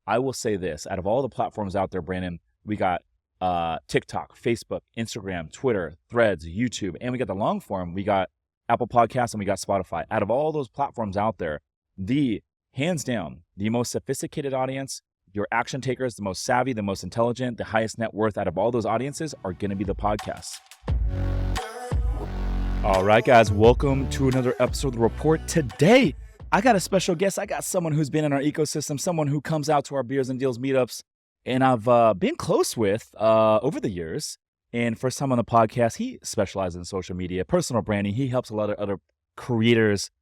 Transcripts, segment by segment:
I will say this, out of all the platforms out there, Brandon, we got TikTok, Facebook, Instagram, Twitter, Threads, YouTube, and we got the long form. We got Apple Podcasts and we got Spotify. Out of all those platforms out there, hands down, the most sophisticated audience, your action takers, the most savvy, the most intelligent, the highest net worth out of all those audiences are going to be the podcasts. All right, guys, welcome to another episode of The Report. Today, I got a special guest. I got someone who's been in our ecosystem, someone who comes out to our Beers and Deals meetups, and I've been close with over the years. And first time on the podcast, he specializes in social media, personal branding. He helps a lot of other creators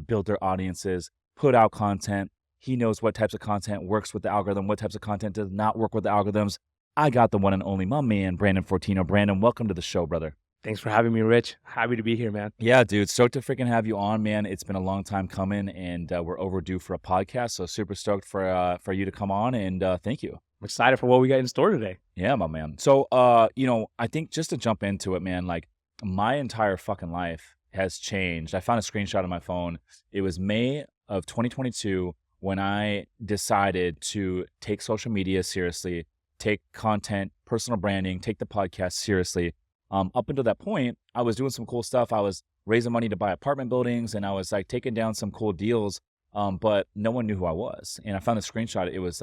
build their audiences, put out content. He knows what types of content works with the algorithm, what types of content does not work with the algorithms. I got the one and only, my man, Brandon Fortino. Brandon, welcome to the show, brother. Thanks for having me, Rich. Happy to be here, man. Yeah, dude. Stoked to freaking have you on, man. It's been a long time coming, and we're overdue for a podcast. So super stoked for you to come on, and thank you. I'm excited for what we got in store today. Yeah, my man. So, I think just to jump into it, man, like my entire fucking life has changed. I found a screenshot on my phone. It was May of 2022 when I decided to take social media seriously, take content, personal branding, take the podcast seriously. Up until that point, I was doing some cool stuff. I was raising money to buy apartment buildings, and I was like taking down some cool deals, but no one knew who I was. And I found a screenshot. It was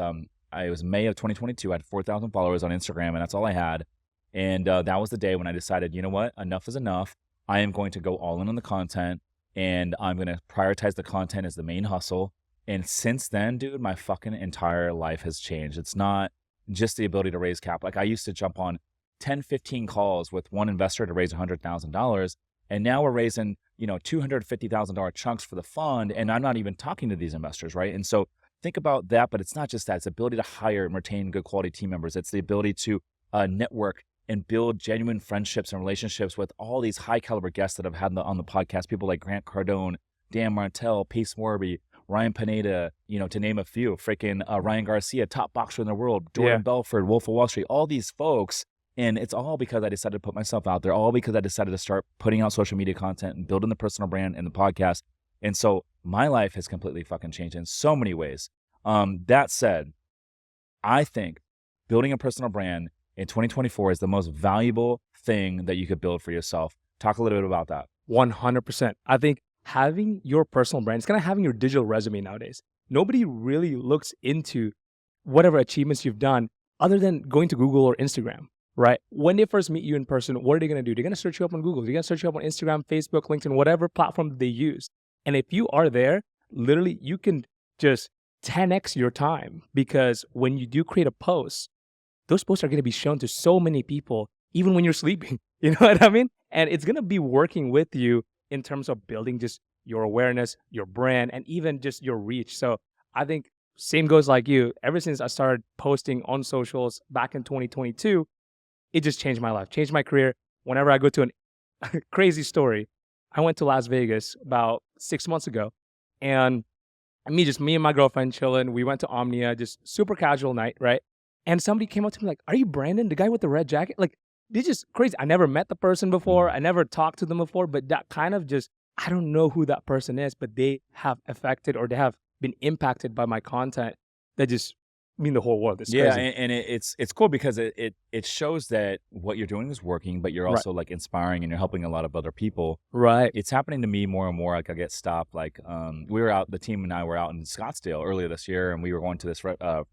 May of 2022. I had 4,000 followers on Instagram, and that's all I had. And that was the day when I decided, you know what? Enough is enough. I am going to go all in on the content, and I'm going to prioritize the content as the main hustle. And since then, dude, my fucking entire life has changed. It's not just the ability to raise capital. Like I used to jump on 10, 15 calls with one investor to raise $100,000. And now we're raising, $250,000 chunks for the fund. And I'm not even talking to these investors, right? And so think about that, but it's not just that. It's the ability to hire and retain good quality team members. It's the ability to network and build genuine friendships and relationships with all these high caliber guests that I've had on the podcast. People like Grant Cardone, Dan Martell, Pace Morby, Ryan Pineda, to name a few, freaking Ryan Garcia, top boxer in the world, Jordan Belfort, Wolf of Wall Street, all these folks. And it's all because I decided to put myself out there, all because I decided to start putting out social media content and building the personal brand and the podcast. And so my life has completely fucking changed in so many ways. That said, I think building a personal brand in 2024 is the most valuable thing that you could build for yourself. Talk a little bit about that. 100%. I think having your personal brand, it's kind of having your digital resume nowadays. Nobody really looks into whatever achievements you've done other than going to Google or Instagram. Right? When they first meet you in person, what are they going to do? They're going to search you up on Google. They're going to search you up on Instagram, Facebook, LinkedIn, whatever platform they use. And if you are there, literally, you can just 10x your time, because when you do create a post, those posts are going to be shown to so many people, even when you're sleeping. You know what I mean? And it's going to be working with you in terms of building just your awareness, your brand, and even just your reach. So I think same goes like you. Ever since I started posting on socials back in 2022, it just changed my life, changed my career. Whenever I go to a crazy story, I went to Las Vegas about 6 months ago, and me and my girlfriend chilling. We went to Omnia, just super casual night, right? And somebody came up to me like, "Are you Brandon, the guy with the red jacket?" Like, it's just crazy. I never met the person before. I never talked to them before, but that kind of just, I don't know who that person is, but they have affected or they have been impacted by my content that just mean the whole world. It's crazy. And it's cool because it shows that what you're doing is working, but you're also like inspiring and you're helping a lot of other people. Right. It's happening to me more and more. Like I get stopped. Like the team and I were out in Scottsdale earlier this year, and we were going to this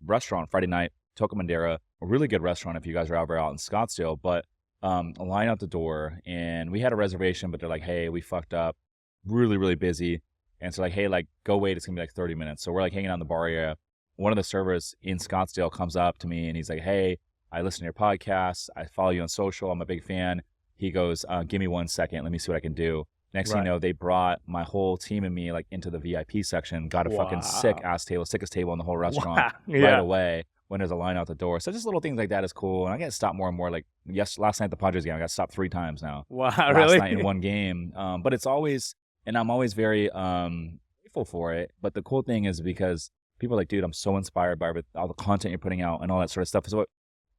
restaurant Friday night, Toca Madera, a really good restaurant if you guys are ever out in Scottsdale. But a line out the door, and we had a reservation, but they're like, "Hey, we fucked up, really really busy," and so like, "Hey, like go wait. It's gonna be like 30 minutes." So we're like hanging out in the bar area. One of the servers in Scottsdale comes up to me and he's like, "Hey, I listen to your podcast. I follow you on social. I'm a big fan." He goes, "Give me 1 second. Let me see what I can do." Next thing you know, they brought my whole team and me like into the VIP section, got a fucking sickest table in the whole restaurant right away when there's a line out the door. So just little things like that is cool. And I get stopped more and more. Like last night at the Padres game, I got stopped 3 times now. Wow, last night in one game. But it's always, and I'm always very grateful for it. But the cool thing is because people are like, "Dude, I'm so inspired by all the content you're putting out and all that sort of stuff." So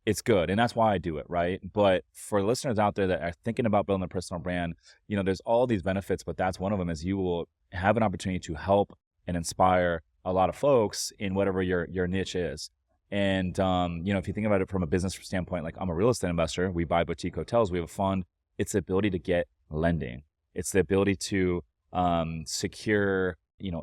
it's good. And that's why I do it, right? But for listeners out there that are thinking about building a personal brand, there's all these benefits, but that's one of them is you will have an opportunity to help and inspire a lot of folks in whatever your niche is. And, if you think about it from a business standpoint, like I'm a real estate investor, we buy boutique hotels, we have a fund. It's the ability to get lending. It's the ability to secure,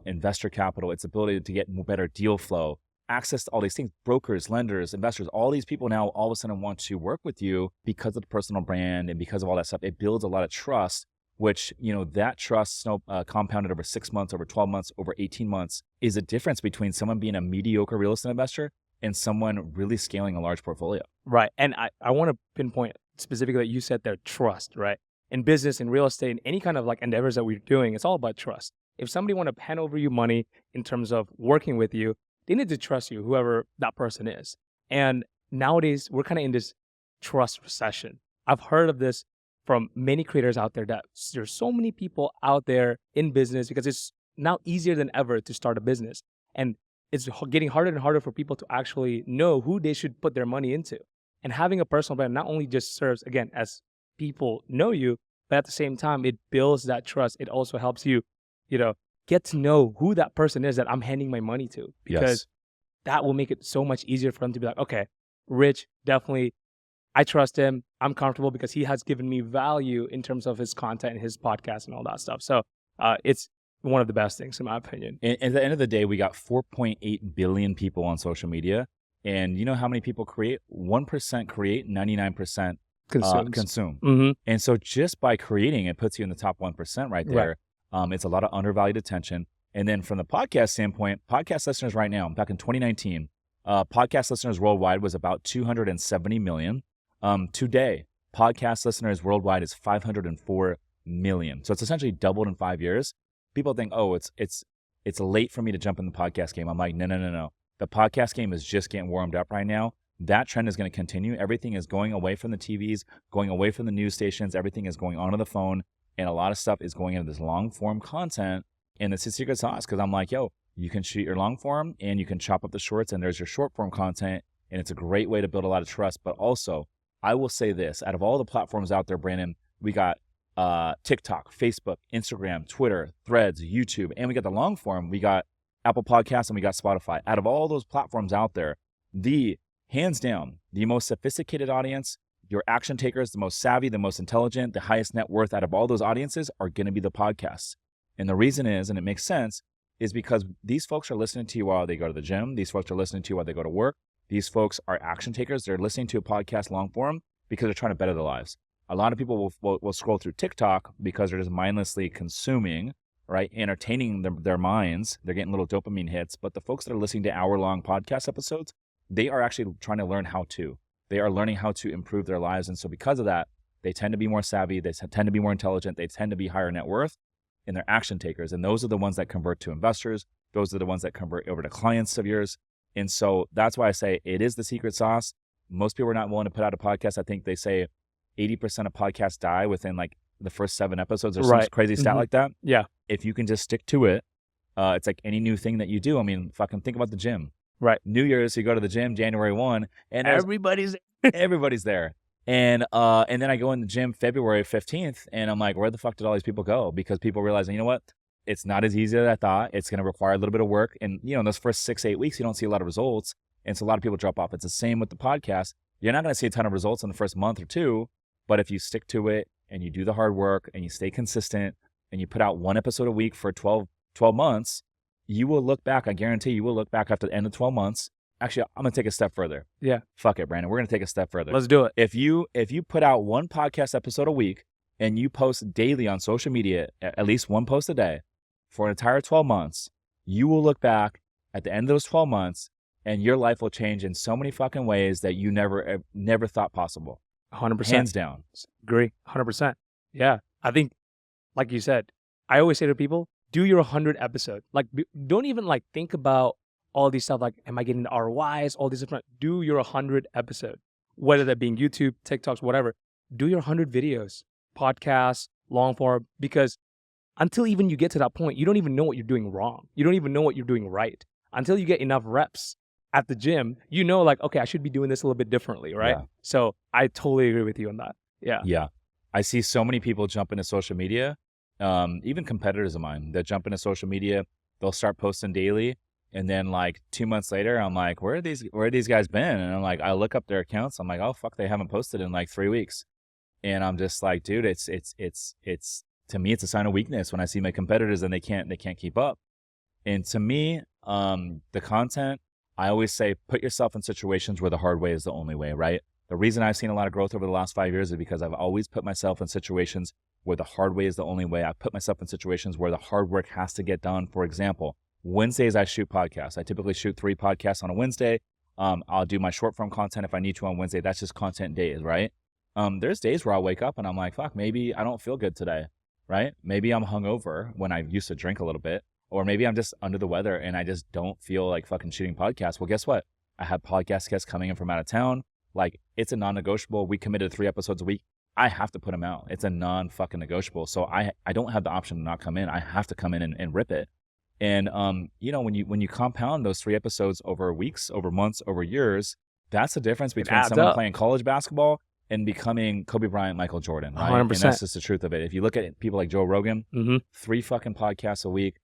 investor capital. It's the ability to get better deal flow, access to all these things, brokers, lenders, investors, all these people now all of a sudden want to work with you because of the personal brand and because of all that stuff. It builds a lot of trust, which, that trust compounded over 6 months, over 12 months, over 18 months is a difference between someone being a mediocre real estate investor and someone really scaling a large portfolio. Right. And I want to pinpoint specifically that you said there, trust, right? In business, in real estate, in any kind of like endeavors that we're doing, it's all about trust. If somebody want to hand over you money in terms of working with you, they need to trust you, whoever that person is. And nowadays, we're kind of in this trust recession. I've heard of this from many creators out there that there's so many people out there in business because it's now easier than ever to start a business. And it's getting harder and harder for people to actually know who they should put their money into. And having a personal brand not only just serves, again, as people know you, but at the same time, it builds that trust. It also helps you, get to know who that person is that I'm handing my money to, because that will make it so much easier for them to be like, okay, Rich, definitely, I trust him. I'm comfortable because he has given me value in terms of his content and his podcast and all that stuff. So it's one of the best things in my opinion. And at the end of the day, we got 4.8 billion people on social media. And you know how many people create? 1% create, 99% consume. Mm-hmm. And so just by creating, it puts you in the top 1% right there. Right. It's a lot of undervalued attention. And then from the podcast standpoint, podcast listeners right now, back in 2019, podcast listeners worldwide was about 270 million. Today, podcast listeners worldwide is 504 million. So it's essentially doubled in 5 years. People think, oh, it's late for me to jump in the podcast game. I'm like, no. The podcast game is just getting warmed up right now. That trend is going to continue. Everything is going away from the TVs, going away from the news stations. Everything is going onto the phone. And a lot of stuff is going into this long form content. And it's a secret sauce because I'm like, yo, you can shoot your long form and you can chop up the shorts and there's your short form content. And it's a great way to build a lot of trust. But also, I will say this, out of all the platforms out there, Brandon, we got TikTok, Facebook, Instagram, Twitter, Threads, YouTube, and we got the long form. We got Apple Podcasts and we got Spotify. Out of all those platforms out there, hands down, the most sophisticated audience, your action takers, the most savvy, the most intelligent, the highest net worth out of all those audiences are going to be the podcasts. And the reason is, and it makes sense, is because these folks are listening to you while they go to the gym. These folks are listening to you while they go to work. These folks are action takers. They're listening to a podcast long form because they're trying to better their lives. A lot of people will scroll through TikTok because they're just mindlessly consuming, right? Entertaining their minds. They're getting little dopamine hits. But the folks that are listening to hour-long podcast episodes, they are actually trying to learn how to. They are learning how to improve their lives. And so because of that, they tend to be more savvy. They tend to be more intelligent. They tend to be higher net worth. And they're action takers. And those are the ones that convert to investors. Those are the ones that convert over to clients of yours. And so that's why I say it is the secret sauce. Most people are not willing to put out a podcast. I think they say 80% of podcasts die within like the first 7 episodes or some crazy stat like that. Yeah. If you can just stick to it, it's like any new thing that you do. I mean, fucking think about the gym. Right. New Year's, you go to the gym January 1 and everybody's there. And then I go in the gym February 15th and I'm like, where the fuck did all these people go? Because people realizing, you know what? It's not as easy as I thought. It's going to require a little bit of work. And, in those first 6-8 weeks, you don't see a lot of results. And so a lot of people drop off. It's the same with the podcast. You're not going to see a ton of results in the first month or 2, but if you stick to it and you do the hard work and you stay consistent and you put out 1 episode a week for 12 months, you will look back. I guarantee you will look back after the end of 12 months. Actually, I'm going to take a step further. Yeah. Fuck it, Brandon. We're going to take a step further. Let's do it. If you put out 1 podcast episode a week and you post daily on social media, at least 1 post a day for an entire 12 months, you will look back at the end of those 12 months and your life will change in so many fucking ways that you never thought possible. 100%. Hands down. Agree. 100%. Yeah. I think, like you said, I always say to people, do your 100 episode. Like, don't even like think about all these stuff. Like, am I getting the ROIs? All these different, do your 100 episode, whether that being YouTube, TikToks, whatever, do your 100 videos, podcasts, long form, because until even you get to that point, you don't even know what you're doing wrong. You don't even know what you're doing right. Until you get enough reps at the gym, like, okay, I should be doing this a little bit differently, right? Yeah. So I totally agree with you on that. Yeah. Yeah. I see so many people jump into social media, even competitors of mine that jump into social media, they'll start posting daily And then like 2 months later, I'm like, where are these guys been? And I'm like, I look up their accounts. I'm like, oh fuck, they haven't posted in like 3 weeks. And I'm just like, dude, it's to me, it's a sign of weakness when I see my competitors and they can't keep up. And to me, the content, I always say, put yourself in situations where the hard way is the only way, right? The reason I've seen a lot of growth over the last 5 years is because I've always put myself in situations where the hard way is the only way. I put myself in situations where the hard work has to get done. For example, Wednesdays, I shoot podcasts. I typically shoot 3 podcasts on a Wednesday. I'll do my short form content if I need to on Wednesday. That's just content days, right? There's days where I'll wake up and I'm like, fuck, maybe I don't feel good today, right? Maybe I'm hungover when I used to drink a little bit, or maybe I'm just under the weather and I just don't feel like fucking shooting podcasts. Well, guess what? I have podcast guests coming in from out of town. Like, it's a non-negotiable. We committed 3 episodes a week. I have to put them out. It's a non-fucking negotiable. So I don't have the option to not come in. I have to come in and rip it. And when you compound those 3 episodes over weeks, over months, over years, that's the difference between someone playing college basketball and becoming Kobe Bryant, Michael Jordan, right? 100%. And that's just the truth of it. If you look at people like Joe Rogan, 3 fucking podcasts a week.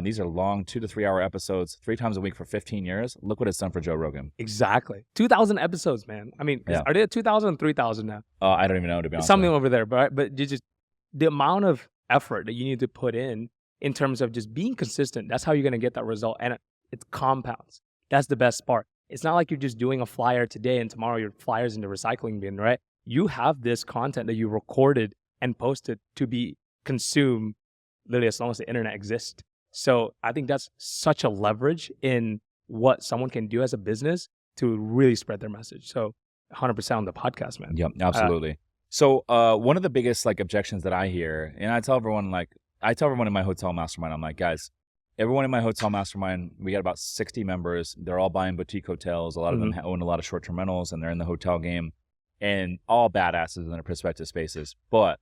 These are long 2 to 3 hour episodes, 3 times a week for 15 years. Look what it's done for Joe Rogan. Exactly. 2,000 episodes, man. I mean, are they at 2,000 or 3,000 now? I don't even know, to be honest. Something over there, but just the amount of effort that you need to put in terms of just being consistent, that's how you're going to get that result. And it compounds. That's the best part. It's not like you're just doing a flyer today and tomorrow your flyer's in the recycling bin, right? You have this content that you recorded and posted to be consumed literally as long as the internet exists. So I think that's such a leverage in what someone can do as a business to really spread their message. So 100% on the podcast, man. Yep, absolutely. So one of the biggest like objections that I hear, and I tell everyone in my hotel mastermind, I'm like, guys, everyone in my hotel mastermind, we got about 60 members. They're all buying boutique hotels. A lot of them own a lot of short-term rentals and they're in the hotel game, and all badasses in their prospective spaces. But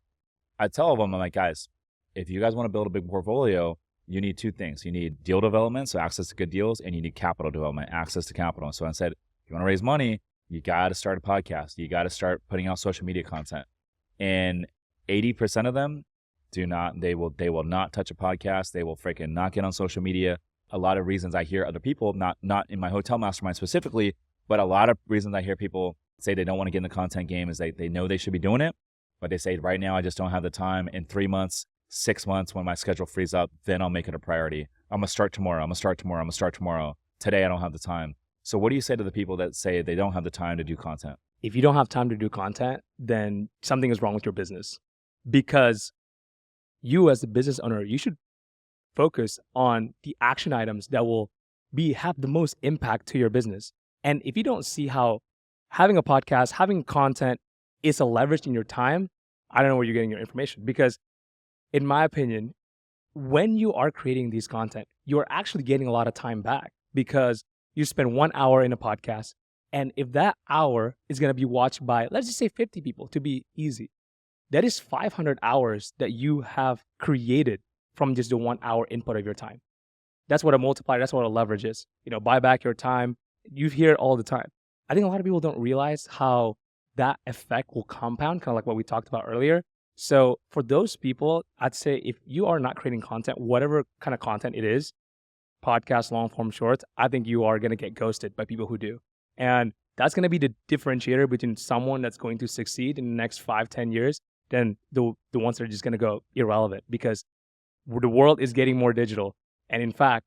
I tell them, I'm like, guys, if you guys want to build a big portfolio, you need 2 things. You need deal development, so access to good deals, and you need capital development, access to capital. So I said, if you want to raise money, you got to start a podcast. You got to start putting out social media content. And 80% of them they will not touch a podcast. They will freaking not get on social media. A lot of reasons I hear other people, not in my hotel mastermind specifically, but a lot of reasons I hear people say they don't want to get in the content game is they know they should be doing it, but they say right now I just don't have the time. In 3 months, 6 months, when my schedule frees up, then I'll make it a priority. I'm going to start tomorrow. Today, I don't have the time. So what do you say to the people that say they don't have the time to do content? If you don't have time to do content, then something is wrong with your business. Because you as the business owner, you should focus on the action items that will have the most impact to your business. And if you don't see how having a podcast, having content is a leverage in your time, I don't know where you're getting your information. Because in my opinion, when you are creating these content, you are actually getting a lot of time back because you spend 1 hour in a podcast. And if that hour is going to be watched by, let's just say 50 people to be easy, that is 500 hours that you have created from just the 1 hour input of your time. That's what a multiplier, that's what a leverage is. Buy back your time. You hear it all the time. I think a lot of people don't realize how that effect will compound, kind of like what we talked about earlier. So for those people, I'd say if you are not creating content, whatever kind of content it is, podcast, long form, shorts, I think you are going to get ghosted by people who do. And that's going to be the differentiator between someone that's going to succeed in the next 5-10 years than the ones that are just going to go irrelevant, because the world is getting more digital. And in fact,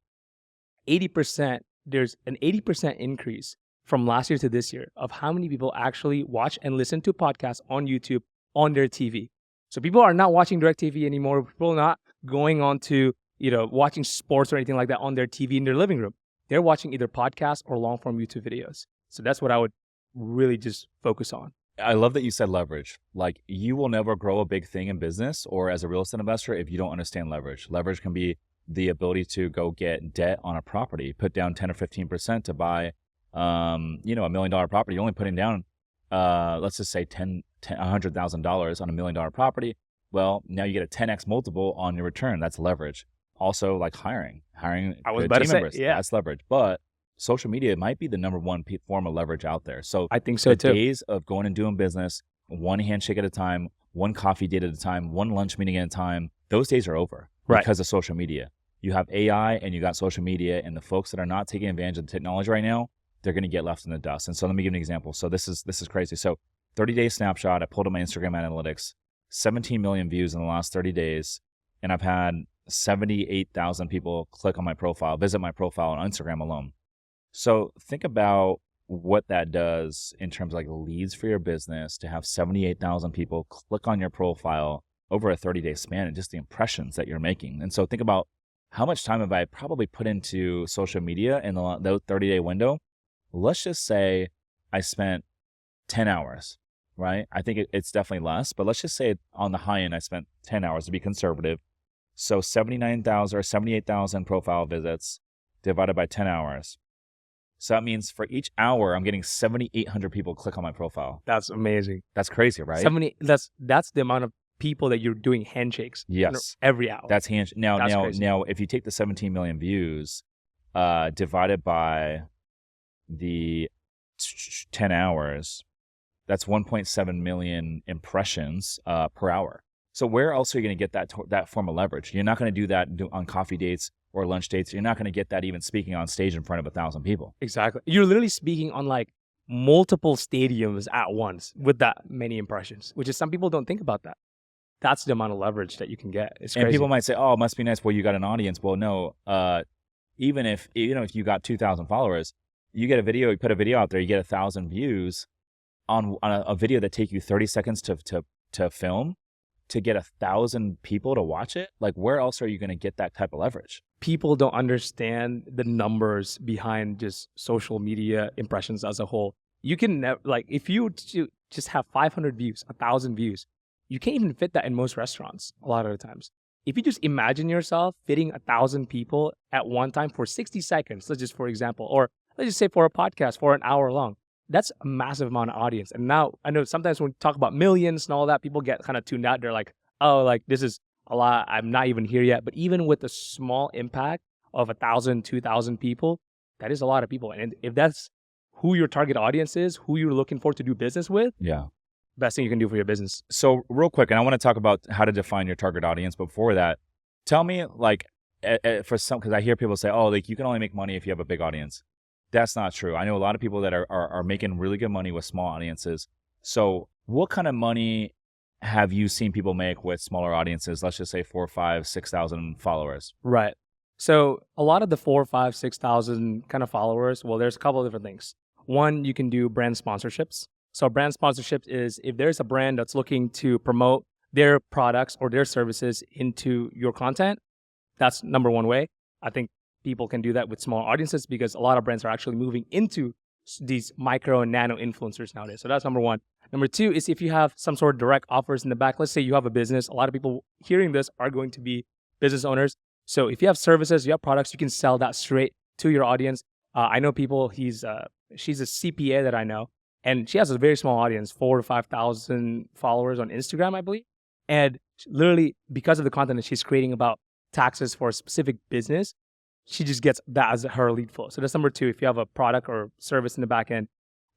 there's an 80% increase from last year to this year of how many people actually watch and listen to podcasts on YouTube on their TV. So people are not watching DirecTV anymore. People are not going on to, watching sports or anything like that on their TV in their living room. They're watching either podcasts or long form YouTube videos. So that's what I would really just focus on. I love that you said leverage. Like, you will never grow a big thing in business or as a real estate investor if you don't understand leverage. Leverage can be the ability to go get debt on a property, put down 10 or 15% to buy, $1 million property. You're only putting down, let's just say $100,000 on $1 million property. Well, now you get a 10x multiple on your return. That's leverage. Also, like hiring I was good about team to say, members. yeah. That's leverage. But social media might be the number one form of leverage out there. So I think so the too. days of going and doing business, one handshake at a time, one coffee date at a time, one lunch meeting at a time, those days are over Right. because of social media. You have AI and you got social media, and the folks that are not taking advantage of the technology right now, they're going to get left in the dust. And so let me give you an example. So this is crazy. So 30-day snapshot, I pulled up my Instagram analytics, 17 million views in the last 30 days. And I've had 78,000 people click on my profile, visit my profile on Instagram alone. So think about what that does in terms of like leads for your business to have 78,000 people click on your profile over a 30-day span, and just the impressions that you're making. And so think about how much time have I probably put into social media in the 30-day window. Let's just say I spent 10 hours, right? I think it's definitely less, but let's just say on the high end, I spent 10 hours to be conservative. So 79,000 or 78,000 profile visits divided by 10 hours. So that means for each hour, I'm getting 7,800 people click on my profile. That's amazing. That's crazy, right? That's the amount of people that you're doing handshakes. Yes. Every hour. That's now, crazy. Now, if you take the 17 million views divided by the 10 hours, that's 1.7 million impressions per hour. So where else are you going to get that form of leverage? You're not going to do that on coffee dates or lunch dates. You're not going to get that even speaking on stage in front of 1,000 people. Exactly. You're literally speaking on like multiple stadiums at once with that many impressions, which is some people don't think about that. That's the amount of leverage that you can get. It's crazy. And people might say, "Oh, it must be nice. Well, you got an audience." Well, no. Even if you got 2,000 followers, you get a video, you put a video out there, you get 1,000 views on a video that take you 30 seconds to film, to get 1,000 people to watch it. Like, where else are you going to get that type of leverage? People don't understand the numbers behind just social media impressions as a whole. You can if you just have 500 views, 1,000 views, you can't even fit that in most restaurants a lot of the times. If you just imagine yourself fitting 1,000 people at one time for 60 seconds, let's just for example, or let's just say for a podcast for an hour long, that's a massive amount of audience. And now I know sometimes when we talk about millions and all that, people get kind of tuned out. They're like, oh, like this is a lot. I'm not even here yet. But even with a small impact of 1,000, 2,000 people, that is a lot of people. And if that's who your target audience is, who you're looking for to do business with, yeah, best thing you can do for your business. So real quick, and I want to talk about how to define your target audience. But before that, tell me like for some, because I hear people say, oh, like you can only make money if you have a big audience. That's not true. I know a lot of people that are making really good money with small audiences. So what kind of money have you seen people make with smaller audiences? Let's just say 4, 5, 6,000 followers. Right. So a lot of the 4, 5, 6,000 kind of followers, well, there's a couple of different things. One, you can do brand sponsorships. So brand sponsorships is if there's a brand that's looking to promote their products or their services into your content, that's number one way. I think people can do that with small audiences because a lot of brands are actually moving into these micro and nano influencers nowadays. So that's number one. Number two is if you have some sort of direct offers in the back. Let's say you have a business. A lot of people hearing this are going to be business owners. So if you have services, you have products, you can sell that straight to your audience. I know people, she's a CPA that I know, and she has a very small audience, 4,000 to 5,000 followers on Instagram, I believe. And literally because of the content that she's creating about taxes for a specific business, she just gets that as her lead flow. So that's number two. If you have a product or service in the back end,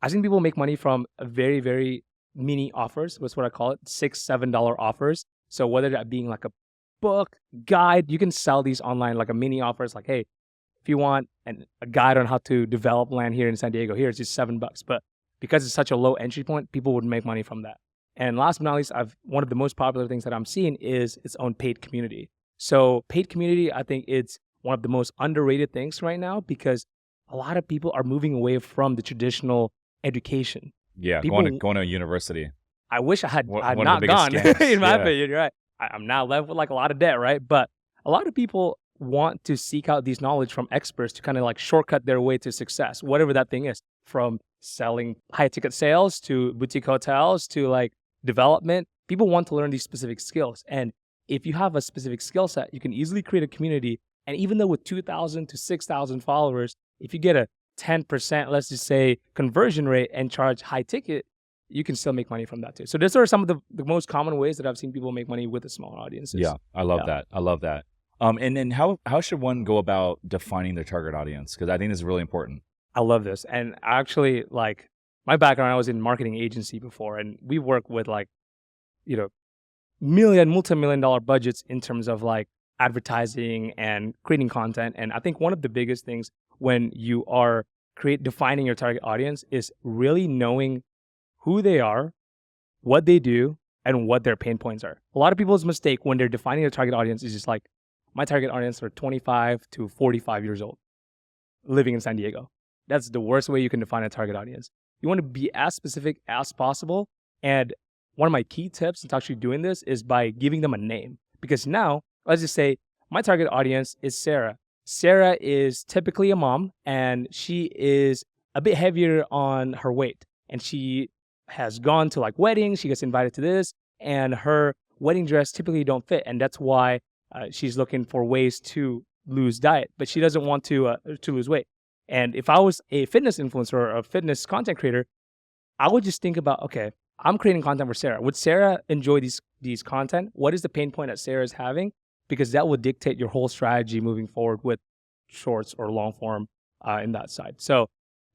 I've seen people make money from very, very mini offers. That's what I call it, $6, $7 offers. So whether that being like a book, guide, you can sell these online like a mini offers. Like, hey, if you want a guide on how to develop land here in San Diego, here it's just $7. But because it's such a low entry point, people would make money from that. And last but not least, one of the most popular things that I'm seeing is its own paid community. So paid community, I think it's one of the most underrated things right now because a lot of people are moving away from the traditional education. Yeah, going to a university. I wish I had not gone, in my opinion, right? I'm now left with like a lot of debt, right? But a lot of people want to seek out these knowledge from experts to kind of like shortcut their way to success, whatever that thing is, from selling high ticket sales to boutique hotels to like development. People want to learn these specific skills. And if you have a specific skill set, you can easily create a community. And even though with 2,000 to 6,000 followers, if you get a 10%, let's just say, conversion rate and charge high ticket, you can still make money from that too. So those are some of the most common ways that I've seen people make money with the smaller audiences. Yeah, I love that. I love that. And then how should one go about defining their target audience? Because I think this is really important. I love this. And actually, like, my background, I was in marketing agency before, and we work with like, multi-million dollar budgets in terms of like advertising and creating content. And I think one of the biggest things when you are defining your target audience is really knowing who they are, what they do, and what their pain points are. A lot of people's mistake when they're defining their target audience is just like, my target audience are 25 to 45 years old, living in San Diego. That's the worst way you can define a target audience. You want to be as specific as possible. And one of my key tips into actually doing this is by giving them a name. Because now, let's just say my target audience is Sarah. Sarah is typically a mom, and she is a bit heavier on her weight. And she has gone to like weddings, she gets invited to this, and her wedding dress typically don't fit. And that's why she's looking for ways to lose diet, but she doesn't want to lose weight. And if I was a fitness influencer or a fitness content creator, I would just think about, okay, I'm creating content for Sarah. Would Sarah enjoy these content? What is the pain point that Sarah is having? Because that will dictate your whole strategy moving forward with shorts or long form in that side. So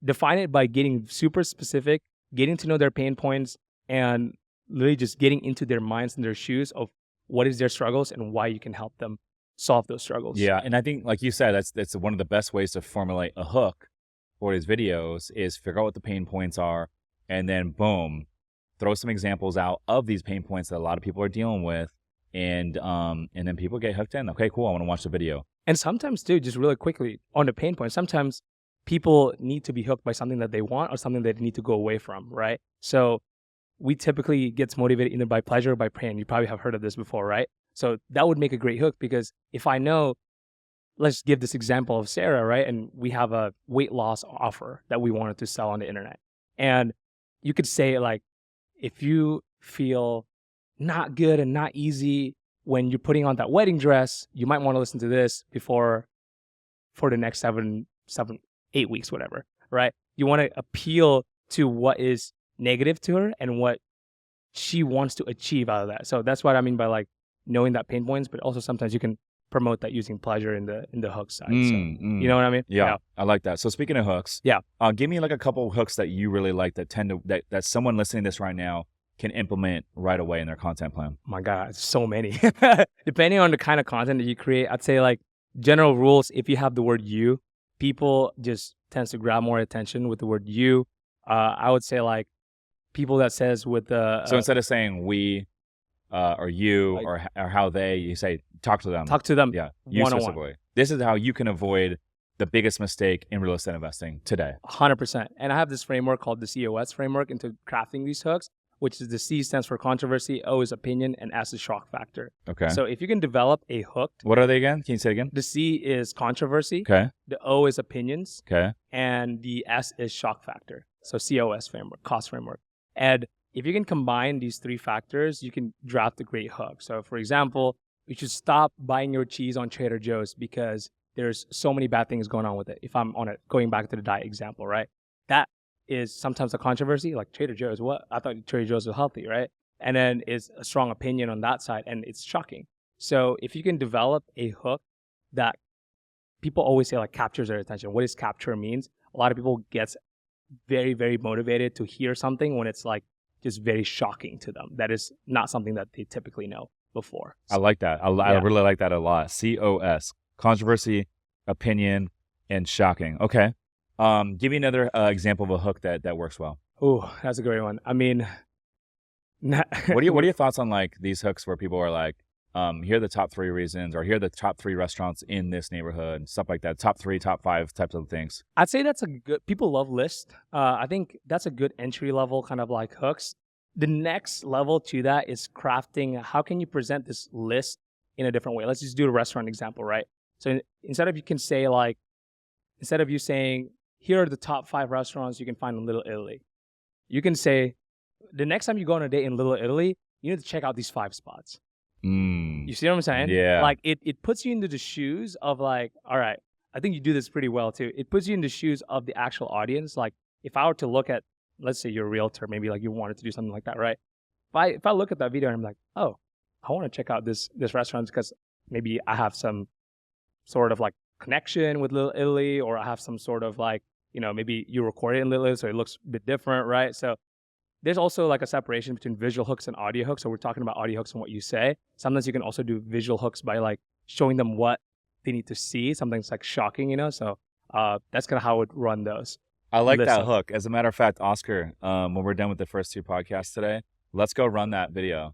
define it by getting super specific, getting to know their pain points, and literally just getting into their minds and their shoes of what is their struggles and why you can help them solve those struggles. Yeah, and I think, like you said, that's one of the best ways to formulate a hook for these videos is figure out what the pain points are, and then boom, throw some examples out of these pain points that a lot of people are dealing with, and then people get hooked in. Okay, cool, I want to watch the video. And sometimes too, just really quickly on the pain point, sometimes people need to be hooked by something that they want or something that they need to go away from, right? So we typically gets motivated either by pleasure or by pain. You probably have heard of this before, right? So that would make a great hook, because if I know, let's give this example of Sarah, right? And we have a weight loss offer that we wanted to sell on the internet. And you could say like, if you feel not good and not easy when you're putting on that wedding dress, you might want to listen to this for the next 8 weeks, whatever, right? You want to appeal to what is negative to her and what she wants to achieve out of that. So that's what I mean by like knowing that pain points, but also sometimes you can promote that using pleasure in the hook side. You know what I mean? Yeah, I like that. So speaking of hooks, yeah, give me like a couple of hooks that you really like that someone listening to this right now can implement right away in their content plan. Oh my God, so many. Depending on the kind of content that you create, I'd say like general rules. If you have the word you, people just tends to grab more attention with the word you. I would say like people that says with the so instead of saying we or you like, or how they, you say talk to them. Talk to them. Yeah, you specifically. This is how you can avoid the biggest mistake in real estate investing today. 100%. And I have this framework called the COS framework into crafting these hooks, which is the C stands for controversy, O is opinion, and S is shock factor. Okay. So if you can develop a hook. What are they again? Can you say it again? The C is controversy. Okay. The O is opinions. Okay. And the S is shock factor. So COS framework, COS framework. And if you can combine these three factors, you can draft a great hook. So for example, you should stop buying your cheese on Trader Joe's because there's so many bad things going on with it. If I'm on it, going back to the diet example, right? That is sometimes a controversy, like Trader Joe's. What? I thought Trader Joe's was healthy, right? And then it's a strong opinion on that side, and it's shocking. So if you can develop a hook that people always say like captures their attention. What does capture means? A lot of people gets very, very motivated to hear something when it's like just very shocking to them. That is not something that they typically know before. So, I like that. I really like that a lot. COS, controversy, opinion, and shocking. Okay. Give me another example of a hook that works well. Oh, that's a great one. I mean, what are your thoughts on like these hooks where people are like, here are the top 3 reasons, or here are the top 3 restaurants in this neighborhood, stuff like that. Top 3, top 5 types of things. I'd say that's a good, people love lists. I think that's a good entry level kind of like hooks. The next level to that is crafting. How can you present this list in a different way? Let's just do a restaurant example, right? So instead of you saying, here are the top 5 restaurants you can find in Little Italy, you can say, the next time you go on a date in Little Italy, you need to check out these 5 spots. You see what I'm saying? Yeah. Like it puts you into the shoes of like, all right, I think you do this pretty well too. It puts you in the shoes of the actual audience. Like if I were to look at, let's say you're a realtor, maybe like you wanted to do something like that, right? If I look at that video and I'm like, oh, I want to check out this restaurant because maybe I have some sort of like connection with Little Italy, or I have some sort of like, maybe you record it in Little Italy, so it looks a bit different, right? So there's also like a separation between visual hooks and audio hooks. So we're talking about audio hooks and what you say. Sometimes you can also do visual hooks by like showing them what they need to see, something that's like shocking, you know. So that's kind of how I would run those. I like that Listen. hook. As a matter of fact, Oscar, when we're done with the first 2 podcasts today, let's go run that video.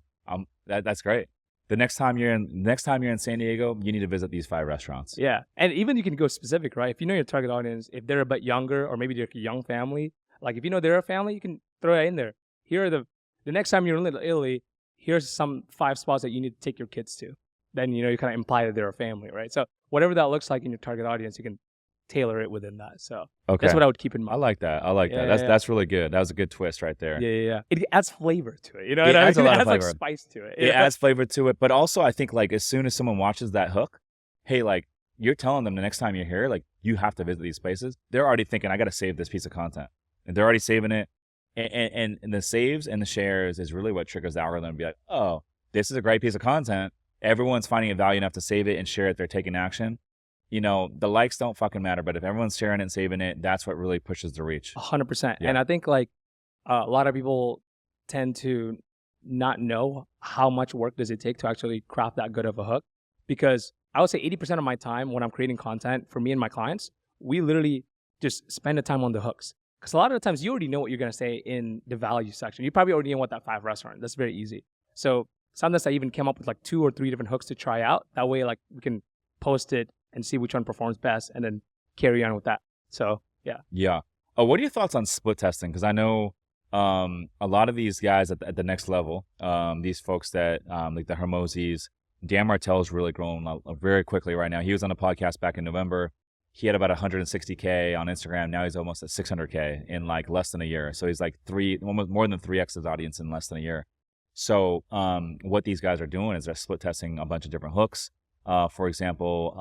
That's great. The next time you're in San Diego, you need to visit these 5 restaurants. Yeah, and even you can go specific, right? If you know your target audience, if they're a bit younger, or maybe they're a young family, like if you know they're a family, you can throw that in there. Here are the next time you're in Italy, here's some 5 spots that you need to take your kids to. Then you know you kind of imply that they're a family, right? So whatever that looks like in your target audience, you can tailor it within that. So Okay. that's what I would keep in mind. I like that. That's really good. That was a good twist right there. Yeah. It adds flavor to it. You know, It adds a lot of adds like flavor. spice to it. It adds flavor to it, but also I think like as soon as someone watches that hook, hey, like you're telling them the next time you're here, like you have to visit these places. They're already thinking, I got to save this piece of content, and they're already saving it. And the saves and the shares is really what triggers the algorithm to be like, oh, this is a great piece of content. Everyone's finding it value enough to save it and share it. They're taking action. You know, the likes don't fucking matter, but if everyone's sharing it and saving it, that's what really pushes the reach. 100%. Yeah. And I think like a lot of people tend to not know how much work does it take to actually craft that good of a hook. Because I would say 80% of my time when I'm creating content for me and my clients, we literally just spend the time on the hooks. Because a lot of the times you already know what you're going to say in the value section. You probably already know what that 5 restaurant. That's very easy. So sometimes I even came up with like 2 or 3 different hooks to try out. That way, like we can post it and see which one performs best and then carry on with that. So, yeah. Yeah. Oh, what are your thoughts on split testing? Because I know a lot of these guys at the next level, these folks that like the Hermosis, Dan Martell's really grown very quickly right now. He was on a podcast back in November. He had about 160K on Instagram. Now he's almost at 600K in like less than a year. So he's like almost more than 3x his audience in less than a year. So what these guys are doing is they're split testing a bunch of different hooks. For example,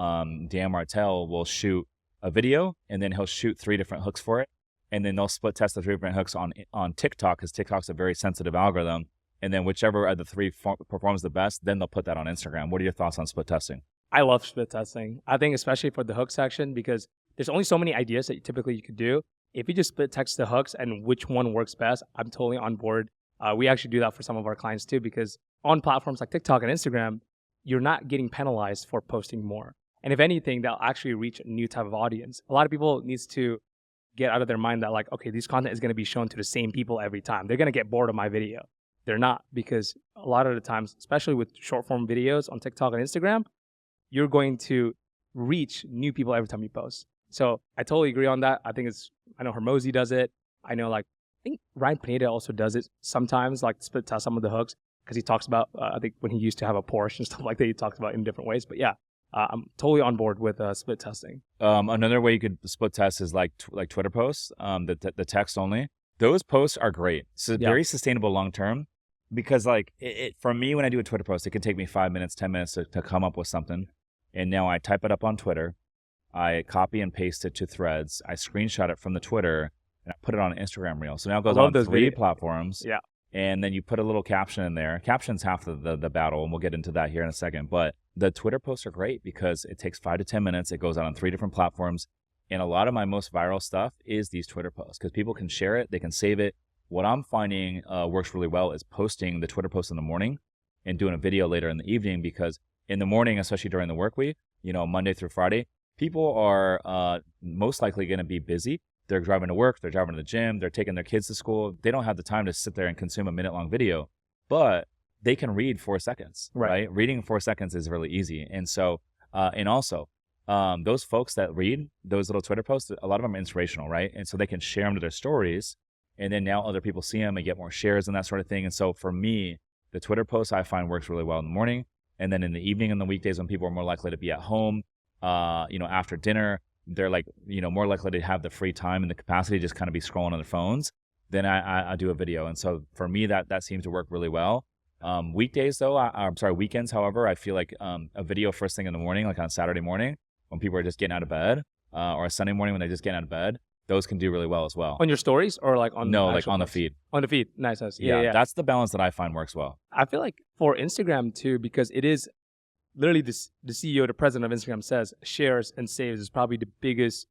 Dan Martell will shoot a video and then he'll shoot 3 different hooks for it. And then they'll split test the 3 different hooks on TikTok, because TikTok's a very sensitive algorithm. And then whichever of the 3 performs the best, then they'll put that on Instagram. What are your thoughts on split testing? I love split testing. I think especially for the hook section, because there's only so many ideas that typically you could do. If you just split test the hooks and which one works best, I'm totally on board. We actually do that for some of our clients too, because on platforms like TikTok and Instagram, you're not getting penalized for posting more. And if anything, that'll actually reach a new type of audience. A lot of people needs to get out of their mind that like, okay, this content is going to be shown to the same people every time. They're going to get bored of my video. They're not, because a lot of the times, especially with short form videos on TikTok and Instagram, you're going to reach new people every time you post. So I totally agree on that. I know Hermosi does it. I know I think Ryan Pineda also does it sometimes, like split test some of the hooks, because he talks about, I think when he used to have a Porsche and stuff like that, he talks about it in different ways. But yeah, I'm totally on board with split testing. Another way you could split test is like Twitter posts, the text only. Those posts are great. So very sustainable long term, because like for me, when I do a Twitter post, it can take me 5 minutes, 10 minutes to come up with something. And now I type it up on Twitter, I copy and paste it to Threads, I screenshot it from the Twitter, and I put it on an Instagram reel. So now it goes on 3 platforms. Yeah. And then you put a little caption in there. Caption's half the battle, and we'll get into that here in a second. But the Twitter posts are great because it takes 5 to 10 minutes. It goes out on 3 different platforms. And a lot of my most viral stuff is these Twitter posts, because people can share it, they can save it. What I'm finding works really well is posting the Twitter post in the morning and doing a video later in the evening, because in the morning, especially during the work week, Monday through Friday, people are most likely going to be busy. They're driving to work, they're driving to the gym, they're taking their kids to school. They don't have the time to sit there and consume a minute-long video, but they can read 4 seconds, right? Reading 4 seconds is really easy. And so, and also, those folks that read those little Twitter posts, a lot of them are inspirational, right? And so they can share them to their stories, and then now other people see them and get more shares and that sort of thing. And so for me, the Twitter post I find works really well in the morning. And then in the evening and the weekdays, when people are more likely to be at home, after dinner, they're more likely to have the free time and the capacity to just kind of be scrolling on their phones, then I do a video. And so for me, that seems to work really well. Weekdays though, weekends, however, I feel like a video first thing in the morning, like on Saturday morning, when people are just getting out of bed, or a Sunday morning when they're just getting out of bed, those can do really well as well. On your stories or like on No, like on the feed. On the feed. Nice. Yeah, that's the balance that I find works well. I feel like for Instagram too, because it is literally the CEO, the president of Instagram says shares and saves is probably the biggest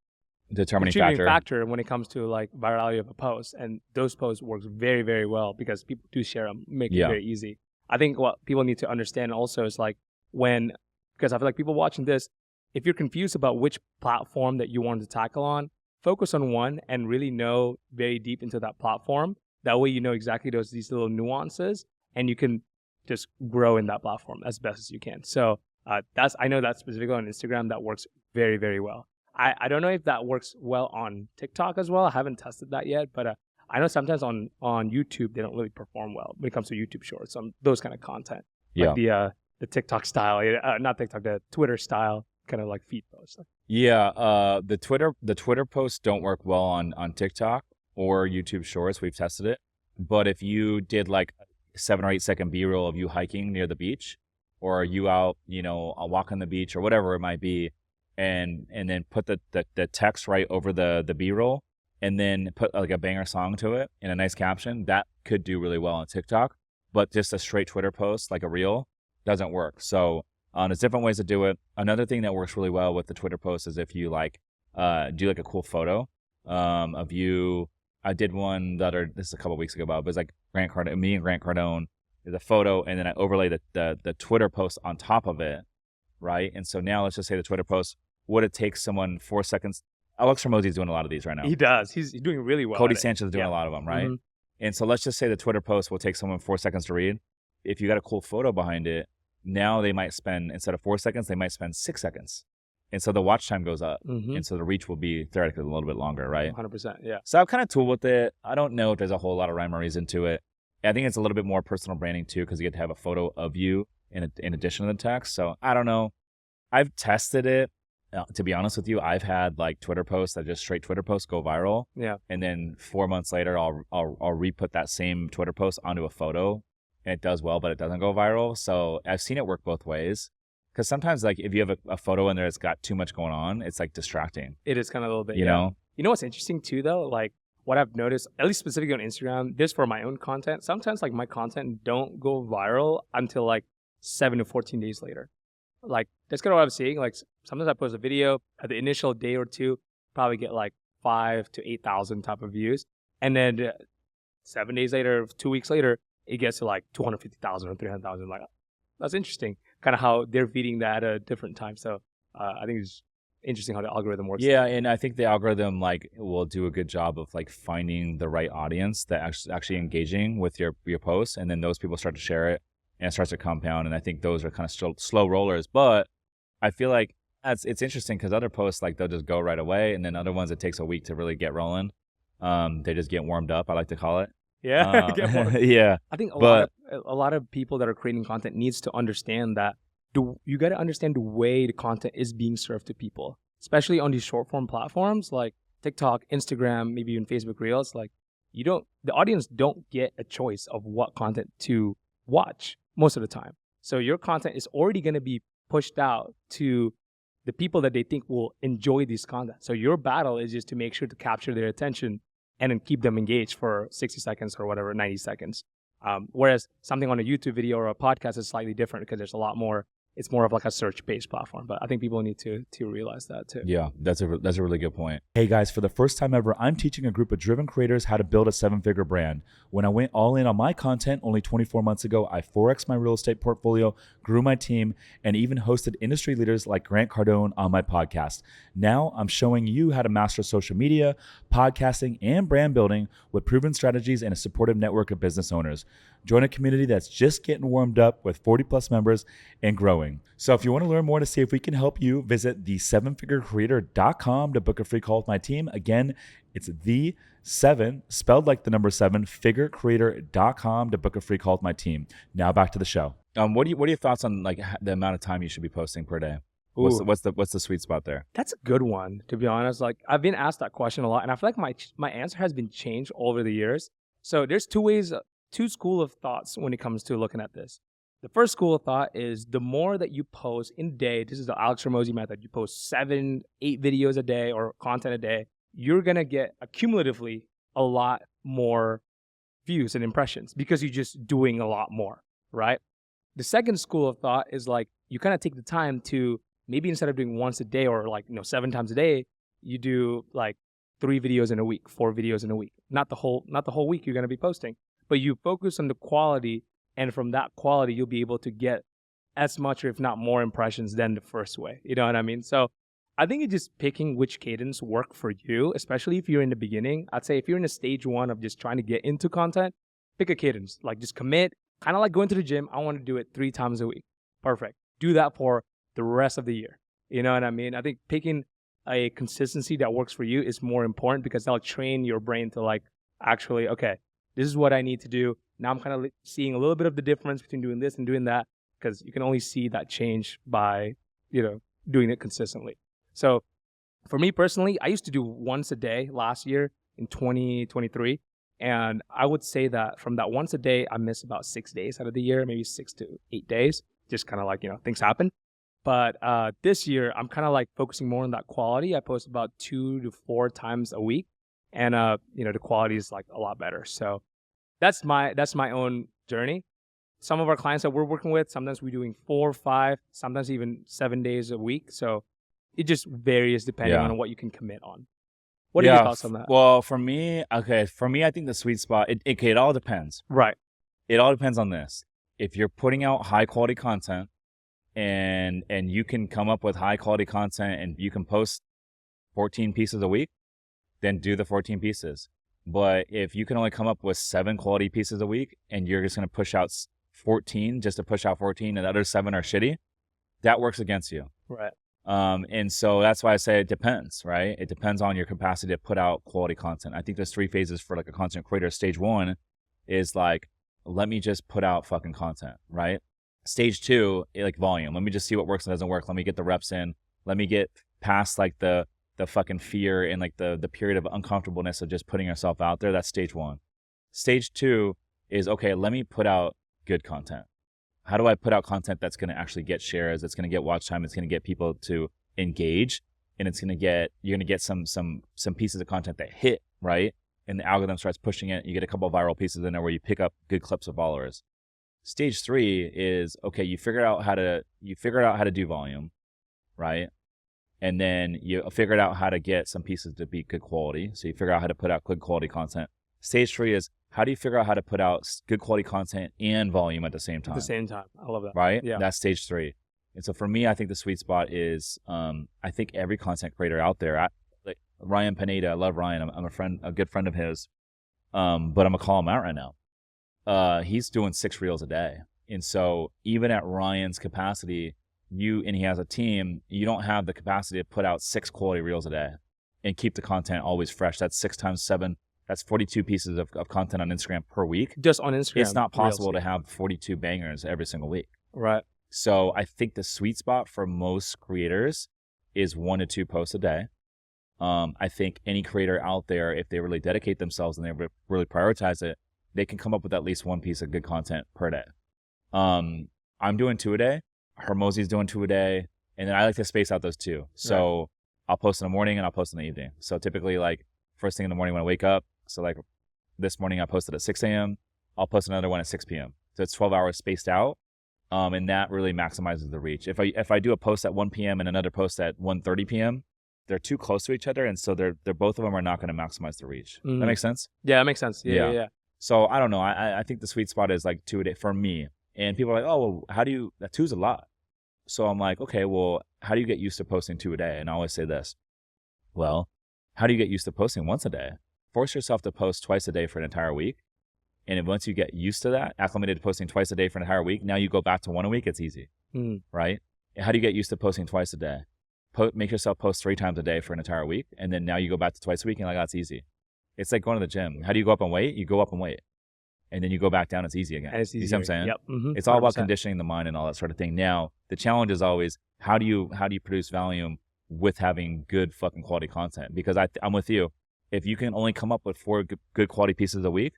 determining factor when it comes to like virality of a post. And those posts work very, very well because people do share them, make it very easy. I think what people need to understand also is like when Because I feel like people watching this, if you're confused about which platform that you want to tackle on, focus on one and really know very deep into that platform. That way you know exactly these little nuances, and you can just grow in that platform as best as you can. So I know that specifically on Instagram that works very, very well. I don't know if that works well on TikTok as well. I haven't tested that yet, but I know sometimes on YouTube they don't really perform well when it comes to YouTube Shorts, those kind of content, Yeah. like the TikTok style, not TikTok, the Twitter style kind of like feed posts. Yeah, the Twitter posts don't work well on TikTok or YouTube Shorts. We've tested it, but if you did like 7 or 8 second B-roll of you hiking near the beach, or you out, a walk on the beach or whatever it might be, and then put the text right over the B-roll, and then put like a banger song to it and a nice caption, that could do really well on TikTok. But just a straight Twitter post like a reel doesn't work. So there's different ways to do it. Another thing that works really well with the Twitter post is if you do like a cool photo of you. I did one this is a couple weeks ago, but it was like me and Grant Cardone. There's a photo, and then I overlay the Twitter post on top of it, right? And so now let's just say the Twitter post would it take someone 4 seconds. Alex Ramosi doing a lot of these right now. He does. He's doing really well. Cody Sanchez is doing a lot of them, right? Mm-hmm. And so let's just say the Twitter post will take someone 4 seconds to read. If you got a cool photo behind it, now they might spend, instead of 4 seconds, they might spend 6 seconds. And so the watch time goes up. Mm-hmm. And so the reach will be theoretically a little bit longer, right? 100%, yeah. So I've kind of tooled with it. I don't know if there's a whole lot of rhyme or reason to it. I think it's a little bit more personal branding too, because you get to have a photo of you in addition to the text. So I don't know. I've tested it. To be honest with you, I've had like Twitter posts that just straight Twitter posts go viral. Yeah. And then 4 months later, I'll re-put that same Twitter post onto a photo, and it does well, but it doesn't go viral. So I've seen it work both ways. Because sometimes, like, if you have a photo in there that's got too much going on, it's like distracting. It is kind of a little bit. You know. You know what's interesting too, though, like what I've noticed, at least specifically on Instagram, this for my own content. Sometimes, like my content don't go viral until like 7 to 14 days later. Like that's kind of what I'm seeing. Like sometimes I post a video at the initial day or two, probably get like 5,000 to 8,000 type of views, and then 7 days later, 2 weeks later, it gets to like 250,000 or 300,000. Like that's interesting, kind of how they're feeding that at a different time. So I think it's interesting how the algorithm works. Yeah, and I think the algorithm like will do a good job of like finding the right audience that actually engaging with your posts, and then those people start to share it, and it starts to compound. And I think those are kind of slow rollers, but I feel like it's interesting because other posts like they'll just go right away, and then other ones it takes a week to really get rolling. They just get warmed up, I like to call it. Yeah, yeah. I think a lot of people that are creating content needs to understand that you got to understand the way the content is being served to people, especially on these short form platforms like TikTok, Instagram, maybe even Facebook Reels. Like the audience don't get a choice of what content to watch most of the time. So your content is already going to be pushed out to the people that they think will enjoy this content. So your battle is just to make sure to capture their attention and then keep them engaged for 60 seconds or whatever, 90 seconds. Whereas something on a YouTube video or a podcast is slightly different because there's a lot more. It's more of like a search-based platform, but I think people need to realize that too. Yeah, that's a really good point. Hey guys, for the first time ever, I'm teaching a group of driven creators how to build a 7-figure brand. When I went all in on my content only 24 months ago, I 4x'd my real estate portfolio, grew my team, and even hosted industry leaders like Grant Cardone on my podcast. Now I'm showing you how to master social media, podcasting, and brand building with proven strategies and a supportive network of business owners. Join a community that's just getting warmed up with 40 plus members and growing. So if you want to learn more to see if we can help you, visit the7figurecreator.com to book a free call with my team. Again, it's the 7, spelled like the number 7, figurecreator.com to book a free call with my team. Now back to the show. What are your thoughts on like the amount of time you should be posting per day? What's the sweet spot there? That's a good one, to be honest. Like I've been asked that question a lot, and I feel like my answer has been changed over the years. So there's two school of thoughts when it comes to looking at this. The first school of thought is the more that you post in a day, this is the Alex Ramosi method, you post 7, 8 videos a day or content a day, you're going to get accumulatively a lot more views and impressions because you're just doing a lot more, right? The second school of thought is like you kind of take the time to maybe instead of doing once a day or like 7 times a day, you do like 3 videos in a week, 4 videos in a week. Not the whole week you're going to be posting, but you focus on the quality, and from that quality you'll be able to get as much or if not more impressions than the first way. You know what I mean? So I think it's just picking which cadence work for you, especially if you're in the beginning. I'd say if you're in a stage one of just trying to get into content, pick a cadence. Like just commit, kind of like going to the gym. I want to do it 3 times a week. Perfect. Do that for the rest of the year. You know what I mean? I think picking a consistency that works for you is more important because that'll train your brain to like actually, okay, this is what I need to do. Now I'm kind of seeing a little bit of the difference between doing this and doing that because you can only see that change by, doing it consistently. So for me personally, I used to do once a day last year in 2023. And I would say that from that once a day, I miss about 6 days out of the year, maybe 6 to 8 days, just kind of like, things happen. But this year, I'm kind of like focusing more on that quality. I post about 2 to 4 times a week. And, the quality is like a lot better. So that's my own journey. Some of our clients that we're working with, sometimes we're doing 4, 5, sometimes even 7 days a week. So it just varies depending on what you can commit on. What are your thoughts on that? Well, for me, I think the sweet spot, it all depends. Right. It all depends on this. If you're putting out high quality content and you can come up with high quality content and you can post 14 pieces a week, then do the 14 pieces. But if you can only come up with 7 quality pieces a week and you're just going to push out 14 just to push out 14 and the other 7 are shitty, that works against you. Right. And so that's why I say it depends, right? It depends on your capacity to put out quality content. I think there's 3 phases for like a content creator. Stage 1 is like, let me just put out fucking content, right? Stage 2, like volume. Let me just see what works and doesn't work. Let me get the reps in. Let me get past like the fucking fear and like the period of uncomfortableness of just putting yourself out there. That's stage 1. Stage 2 is, okay, let me put out good content. How do I put out content that's going to actually get shares? It's going to get watch time. It's going to get people to engage, and you're going to get some pieces of content that hit, right? And the algorithm starts pushing it. You get a couple of viral pieces in there where you pick up good clips of followers. Stage 3 is, okay, you figure out how to do volume, right? And then you figured out how to get some pieces to be good quality. So you figure out how to put out good quality content. Stage 3 is, how do you figure out how to put out good quality content and volume at the same time? At the same time. I love that. Right? Yeah. That's stage 3. And so for me, I think the sweet spot is, I think every content creator out there, like Ryan Pineda, I love Ryan. I'm a good friend of his. But I'm going to call him out right now. He's doing 6 reels a day. And so even at Ryan's capacity, and he has a team, you don't have the capacity to put out 6 quality reels a day and keep the content always fresh. That's 6 times 7. That's 42 pieces of content on Instagram per week. Just on Instagram. It's not possible to have 42 bangers every single week. Right. So I think the sweet spot for most creators is 1 to 2 posts a day. I think any creator out there, if they really dedicate themselves and they really prioritize it, they can come up with at least 1 piece of good content per day. I'm doing 2 a day. Hermosi's doing 2 a day. And then I like to space out those 2. So right. I'll post in the morning and I'll post in the evening. So typically like first thing in the morning when I wake up. So like this morning I posted at 6 a.m. I'll post another one at 6 p.m. So it's 12 hours spaced out. And that really maximizes the reach. If I do a post at 1 p.m. and another post at 1:30 p.m., they're too close to each other. And so they're both of them are not going to maximize the reach. Mm. That makes sense? Yeah, that makes sense. Yeah. So I don't know. I think the sweet spot is like 2 a day for me. And people are like, oh, well, that 2's a lot. So I'm like, okay, well, how do you get used to posting 2 a day? And I always say this. Well, how do you get used to posting once a day? Force yourself to post twice a day for an entire week. And then once you get used to that, acclimated to posting twice a day for an entire week, now you go back to 1 a week, it's easy, right? And how do you get used to posting twice a day? Make yourself post 3 times a day for an entire week. And then now you go back to twice a week and like, that's easy. It's like going to the gym. How do you go up and weight? You go up and weight. And then you go back down, it's easy again. And it's easy. You see what I'm saying? Yep. Mm-hmm. It's all about conditioning the mind and all that sort of thing. Now, the challenge is always, how do you produce volume with having good fucking quality content? Because I'm with you. If you can only come up with 4 good quality pieces a week,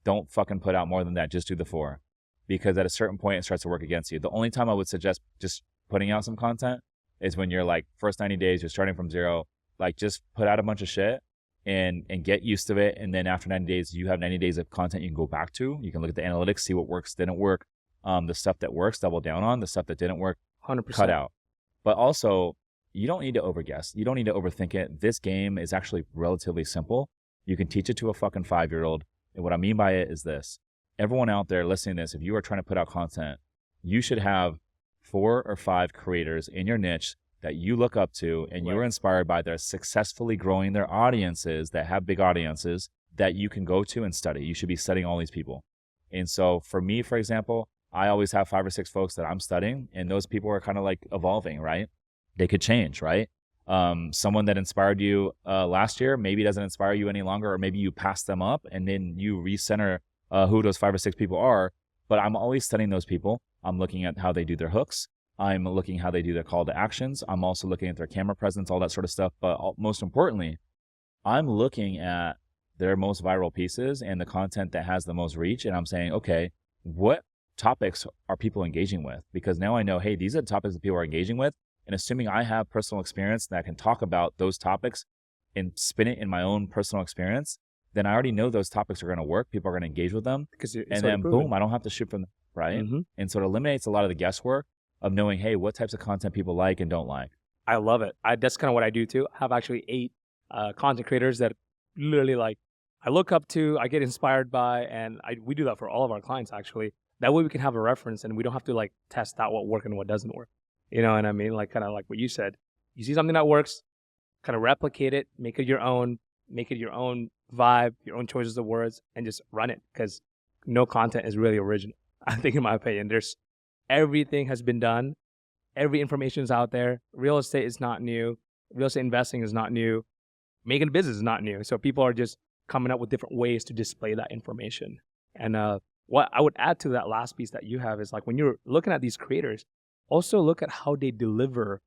don't fucking put out more than that. Just do the 4. Because at a certain point, it starts to work against you. The only time I would suggest just putting out some content is when you're like, first 90 days, you're starting from 0. Like, just put out a bunch of shit and get used to it. And then after 90 days, you have 90 days of content you can go back to. You can look at the analytics, see what works, didn't work. The stuff that works, double down on. The stuff that didn't work, 100%. Cut out. But also, you don't need to overguess. You don't need to overthink it. This game is actually relatively simple. You can teach it to a fucking 5-year-old. And what I mean by it is this. Everyone out there listening to this, if you are trying to put out content, you should have 4 or 5 creators in your niche that you look up to and you're inspired by. They're successfully growing their audiences, that have big audiences that you can go to and study. You should be studying all these people. And so for me, for example, I always have 5 or 6 folks that I'm studying, and those people are kind of like evolving, right? They could change, right? Someone that inspired you last year maybe doesn't inspire you any longer, or maybe you pass them up and then you recenter who those 5 or 6 people are. But I'm always studying those people. I'm looking at how they do their hooks. I'm looking how they do their call to actions. I'm also looking at their camera presence, all that sort of stuff. But most importantly, I'm looking at their most viral pieces and the content that has the most reach. And I'm saying, okay, what topics are people engaging with? Because now I know, hey, these are the topics that people are engaging with. And assuming I have personal experience that I can talk about those topics and spin it in my own personal experience, then I already know those topics are going to work. People are going to engage with them. And then boom, I don't have to shoot from them, right? Mm-hmm. And so it eliminates a lot of the guesswork of knowing, hey, what types of content people like and don't like. I love it. That's kind of what I do too. I have actually 8 content creators that literally like I look up to, I get inspired by, and we do that for all of our clients actually. That way we can have a reference and we don't have to like test out what works and what doesn't work. You know what I mean? Like kind of like what you said. You see something that works, kind of replicate it, make it your own vibe, your own choices of words, and just run it, because no content is really original. I think, in my opinion, everything has been done. Every information is out there. Real estate is not new. Real estate investing is not new. Making a business is not new. So people are just coming up with different ways to display that information. And what I would add to that last piece that you have is like when you're looking at these creators, also look at how they deliver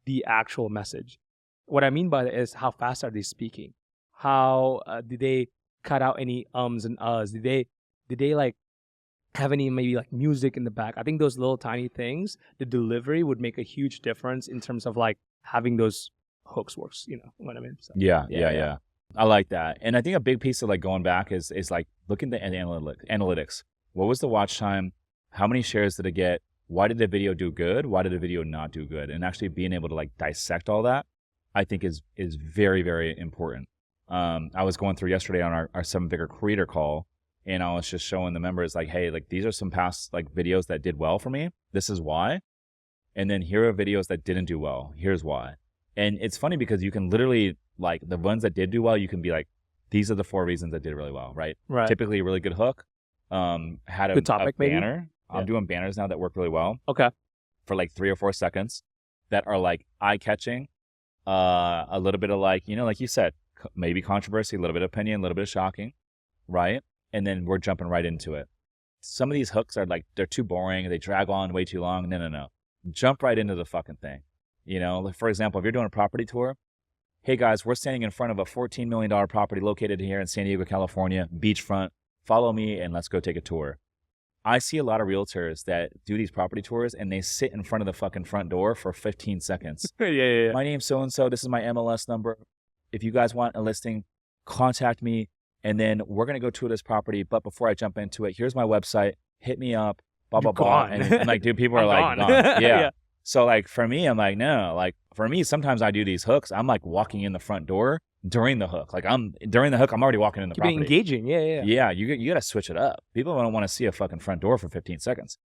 the actual message. What I mean by that is how fast are they speaking? How did they cut out any ums and uhs? Did they like have any maybe like music in the back? I think those little tiny things, the delivery would make a huge difference in terms of like having those hooks works. You know what I mean? So, yeah. I like that. And I think a big piece of like going back is like looking at the analytics. What was the watch time? How many shares did it get? Why did the video do good? Why did the video not do good? And actually being able to like dissect all that, I think is very, very important. I was going through yesterday on our 7-figure creator call, and I was just showing the members like, hey, like these are some past like videos that did well for me. This is why. And then here are videos that didn't do well. Here's why. And it's funny because you can literally like the ones that did do well, you can be like, these are the 4 reasons that did really well, right? Right. Typically a really good hook. Had a, good topic, a banner. Yeah. I'm doing banners now that work really well. Okay. For like 3 or 4 seconds that are like eye-catching. A little bit of like, you know, like you said, maybe controversy, a little bit of opinion, a little bit of shocking, right? And then we're jumping right into it. Some of these hooks are like, they're too boring. They drag on way too long. No. Jump right into the fucking thing. You know, like for example, if you're doing a property tour, hey guys, we're standing in front of a $14 million property located here in San Diego, California, beachfront. Follow me and let's go take a tour. I see a lot of realtors that do these property tours and they sit in front of the fucking front door for 15 seconds. Yeah. My name's so-and-so. This is my MLS number. If you guys want a listing, contact me. And then we're going to go tour this property. But before I jump into it, here's my website. Hit me up. Blah, blah, blah. And like, dude, people are like, gone. Yeah. So like for me, I'm like, no, like for me, sometimes I do these hooks. I'm like walking in the front door during the hook. Like during the hook, I'm already walking in the property. Engaging. Yeah. Yeah. You got to switch it up. People don't want to see a fucking front door for 15 seconds.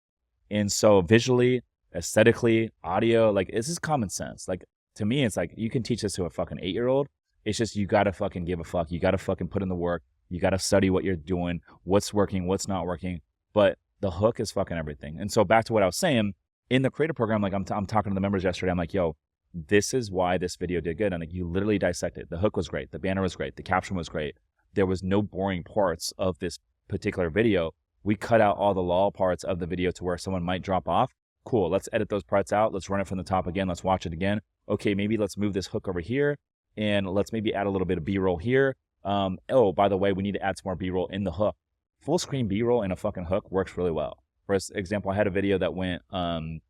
And so visually, aesthetically, audio, like this is common sense. Like to me, it's like you can teach this to a fucking 8-year-old. It's just you got to fucking give a fuck. You got to fucking put in the work. You got to study what you're doing, what's working, what's not working. But the hook is fucking everything. And so back to what I was saying, in the creator program, like I'm talking to the members yesterday. I'm like, yo, this is why this video did good. And like you literally dissected. The hook was great. The banner was great. The caption was great. There was no boring parts of this particular video. We cut out all the lull parts of the video to where someone might drop off. Cool. Let's edit those parts out. Let's run it from the top again. Let's watch it again. Okay, maybe let's move this hook over here. And let's maybe add a little bit of B-roll here. Oh, by the way, we need to add some more B-roll in the hook. Full screen B-roll in a fucking hook works really well. For example, I had a video that went viral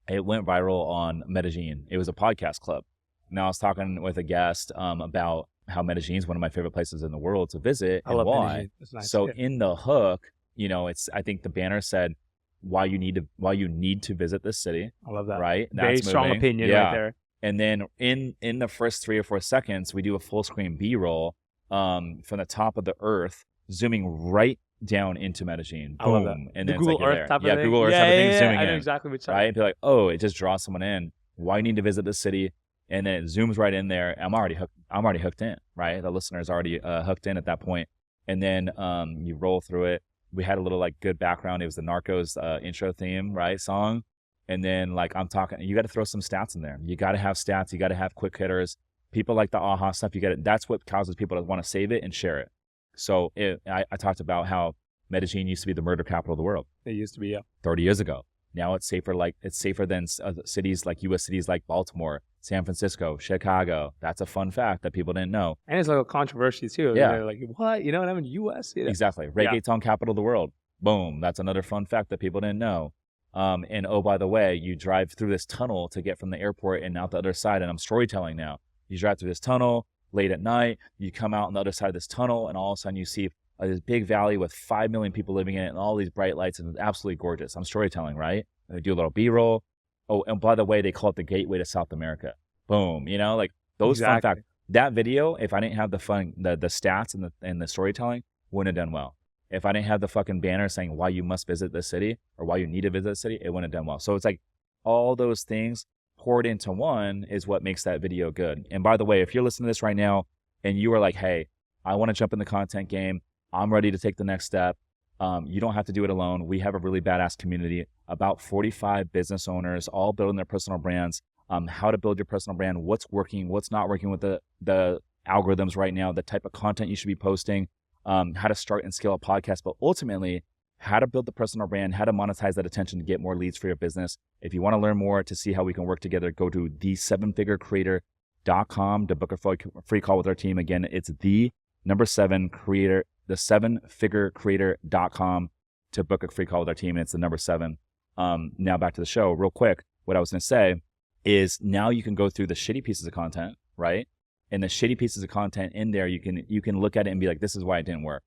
on Medellin. It was a podcast club. Now I was talking with a guest about how Medellin is one of my favorite places in the world to visit and why. Nice. So in the hook, you know, I think the banner said why you need to visit this city. I love that. Right? Very strong opinion right there. And then in the first 3 or 4 seconds, we do a full screen B-roll from the top of the earth, zooming right down into Medellin. I love that. Boom. And The then it's like Google you're Earth there. type of Yeah, thing. Google Earth type of thing, zooming I know in. exactly what you're Right? Be like, oh, it just draws someone in. Why you need to visit this city? And then it zooms right in there. I'm already hooked in, right? The listener's already hooked in at that point. And then you roll through it. We had a little like good background. It was the Narcos intro theme, right? Song. And then like I'm talking, you got to throw some stats in there. You got to have stats. You got to have quick hitters. People like the aha stuff. You got it. That's what causes people to want to save it and share it. So I talked about how Medellin used to be the murder capital of the world. It used to be, yeah. 30 years ago. Now it's safer. Like it's safer than cities like U.S. cities like Baltimore, San Francisco, Chicago. That's a fun fact that people didn't know. And it's like a controversy too. Yeah. They're like, what? You know what I mean? U.S. You know? Exactly. Reggaeton capital of the world. Boom. That's another fun fact that people didn't know. And oh, by the way, you drive through this tunnel to get from the airport and out the other side. And I'm storytelling now. You drive through this tunnel late at night. You come out on the other side of this tunnel, and all of a sudden you see this big valley with 5 million people living in it and all these bright lights, and it's absolutely gorgeous. I'm storytelling, right? I do a little B-roll. Oh, and by the way, they call it the gateway to South America. Boom. You know, like those fun facts. That video, if I didn't have the stats and the storytelling, wouldn't have done well. If I didn't have the fucking banner saying why you must visit this city or why you need to visit the city, it wouldn't have done well. So it's like all those things poured into one is what makes that video good. And by the way, if you're listening to this right now and you are like, hey, I want to jump in the content game, I'm ready to take the next step. You don't have to do it alone. We have a really badass community, about 45 business owners, all building their personal brands, how to build your personal brand, what's working, what's not working with the algorithms right now, the type of content you should be posting, how to start and scale a podcast, but ultimately how to build the personal brand, how to monetize that attention to get more leads for your business. If you want to learn more to see how we can work together, go to the7figurecreator.com to book a free call with our team. Again, it's the 7 creator, the7figurecreator.com to book a free call with our team. And it's the 7. Now back to the show real quick. What I was going to say is now you can go through the shitty pieces of content, right? And the shitty pieces of content in there, you can look at it and be like, this is why it didn't work.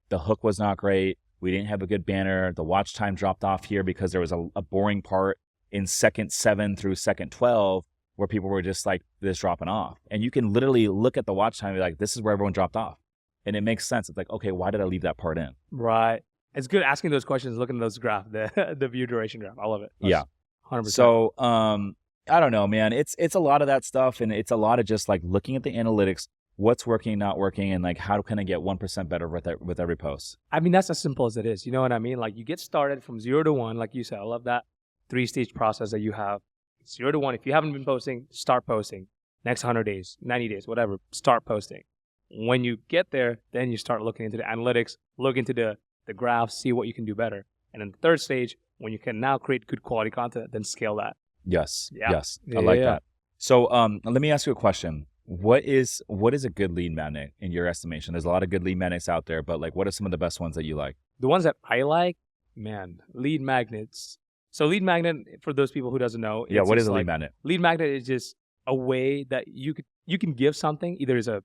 The hook was not great. We didn't have a good banner. The watch time dropped off here because there was a boring part in second 7 through second 12 where people were just like this dropping off. And you can literally look at the watch time and be like, this is where everyone dropped off. And it makes sense. It's like, okay, why did I leave that part in? Right. It's good asking those questions, looking at those graphs, the view duration graph. I love it. Yeah. 100%. So, I don't know, man. It's a lot of that stuff. And it's a lot of just like looking at the analytics, what's working, not working, and like how can I get 1% better with every post? I mean, that's as simple as it is. You know what I mean? Like you get started from 0 to 1, like you said. I love that 3-stage process that you have. 0 to 1. If you haven't been posting, start posting. Next 100 days, 90 days, whatever, start posting. When you get there, then you start looking into the analytics, look into the graphs, see what you can do better. And then the third stage, when you can now create good quality content, then scale that. Yes. Yeah. Yes. I like that. So let me ask you a question. What is a good lead magnet in your estimation? There's a lot of good lead magnets out there, but like what are some of the best ones that you like? The ones that I like, man, lead magnets. So lead magnet, for those people who doesn't know. Yeah, what is a lead magnet? Lead magnet is just a way that you can give something, either as an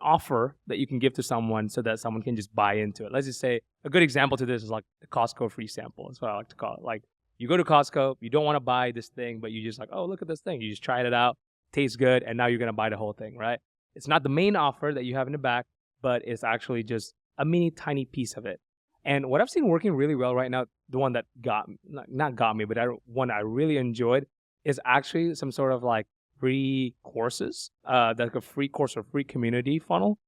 offer that you can give to someone so that someone can just buy into it. Let's just say a good example to this is like the Costco free sample. That's what I like to call it. Like you go to Costco, you don't want to buy this thing, but you just like, oh, look at this thing. You just tried it out, tastes good, and now you're going to buy the whole thing, right? It's not the main offer that you have in the back, but it's actually just a mini tiny piece of it. And what I've seen working really well right now, the one that not got me, but one I really enjoyed is actually some sort of like free courses, like a free course or free community funnel,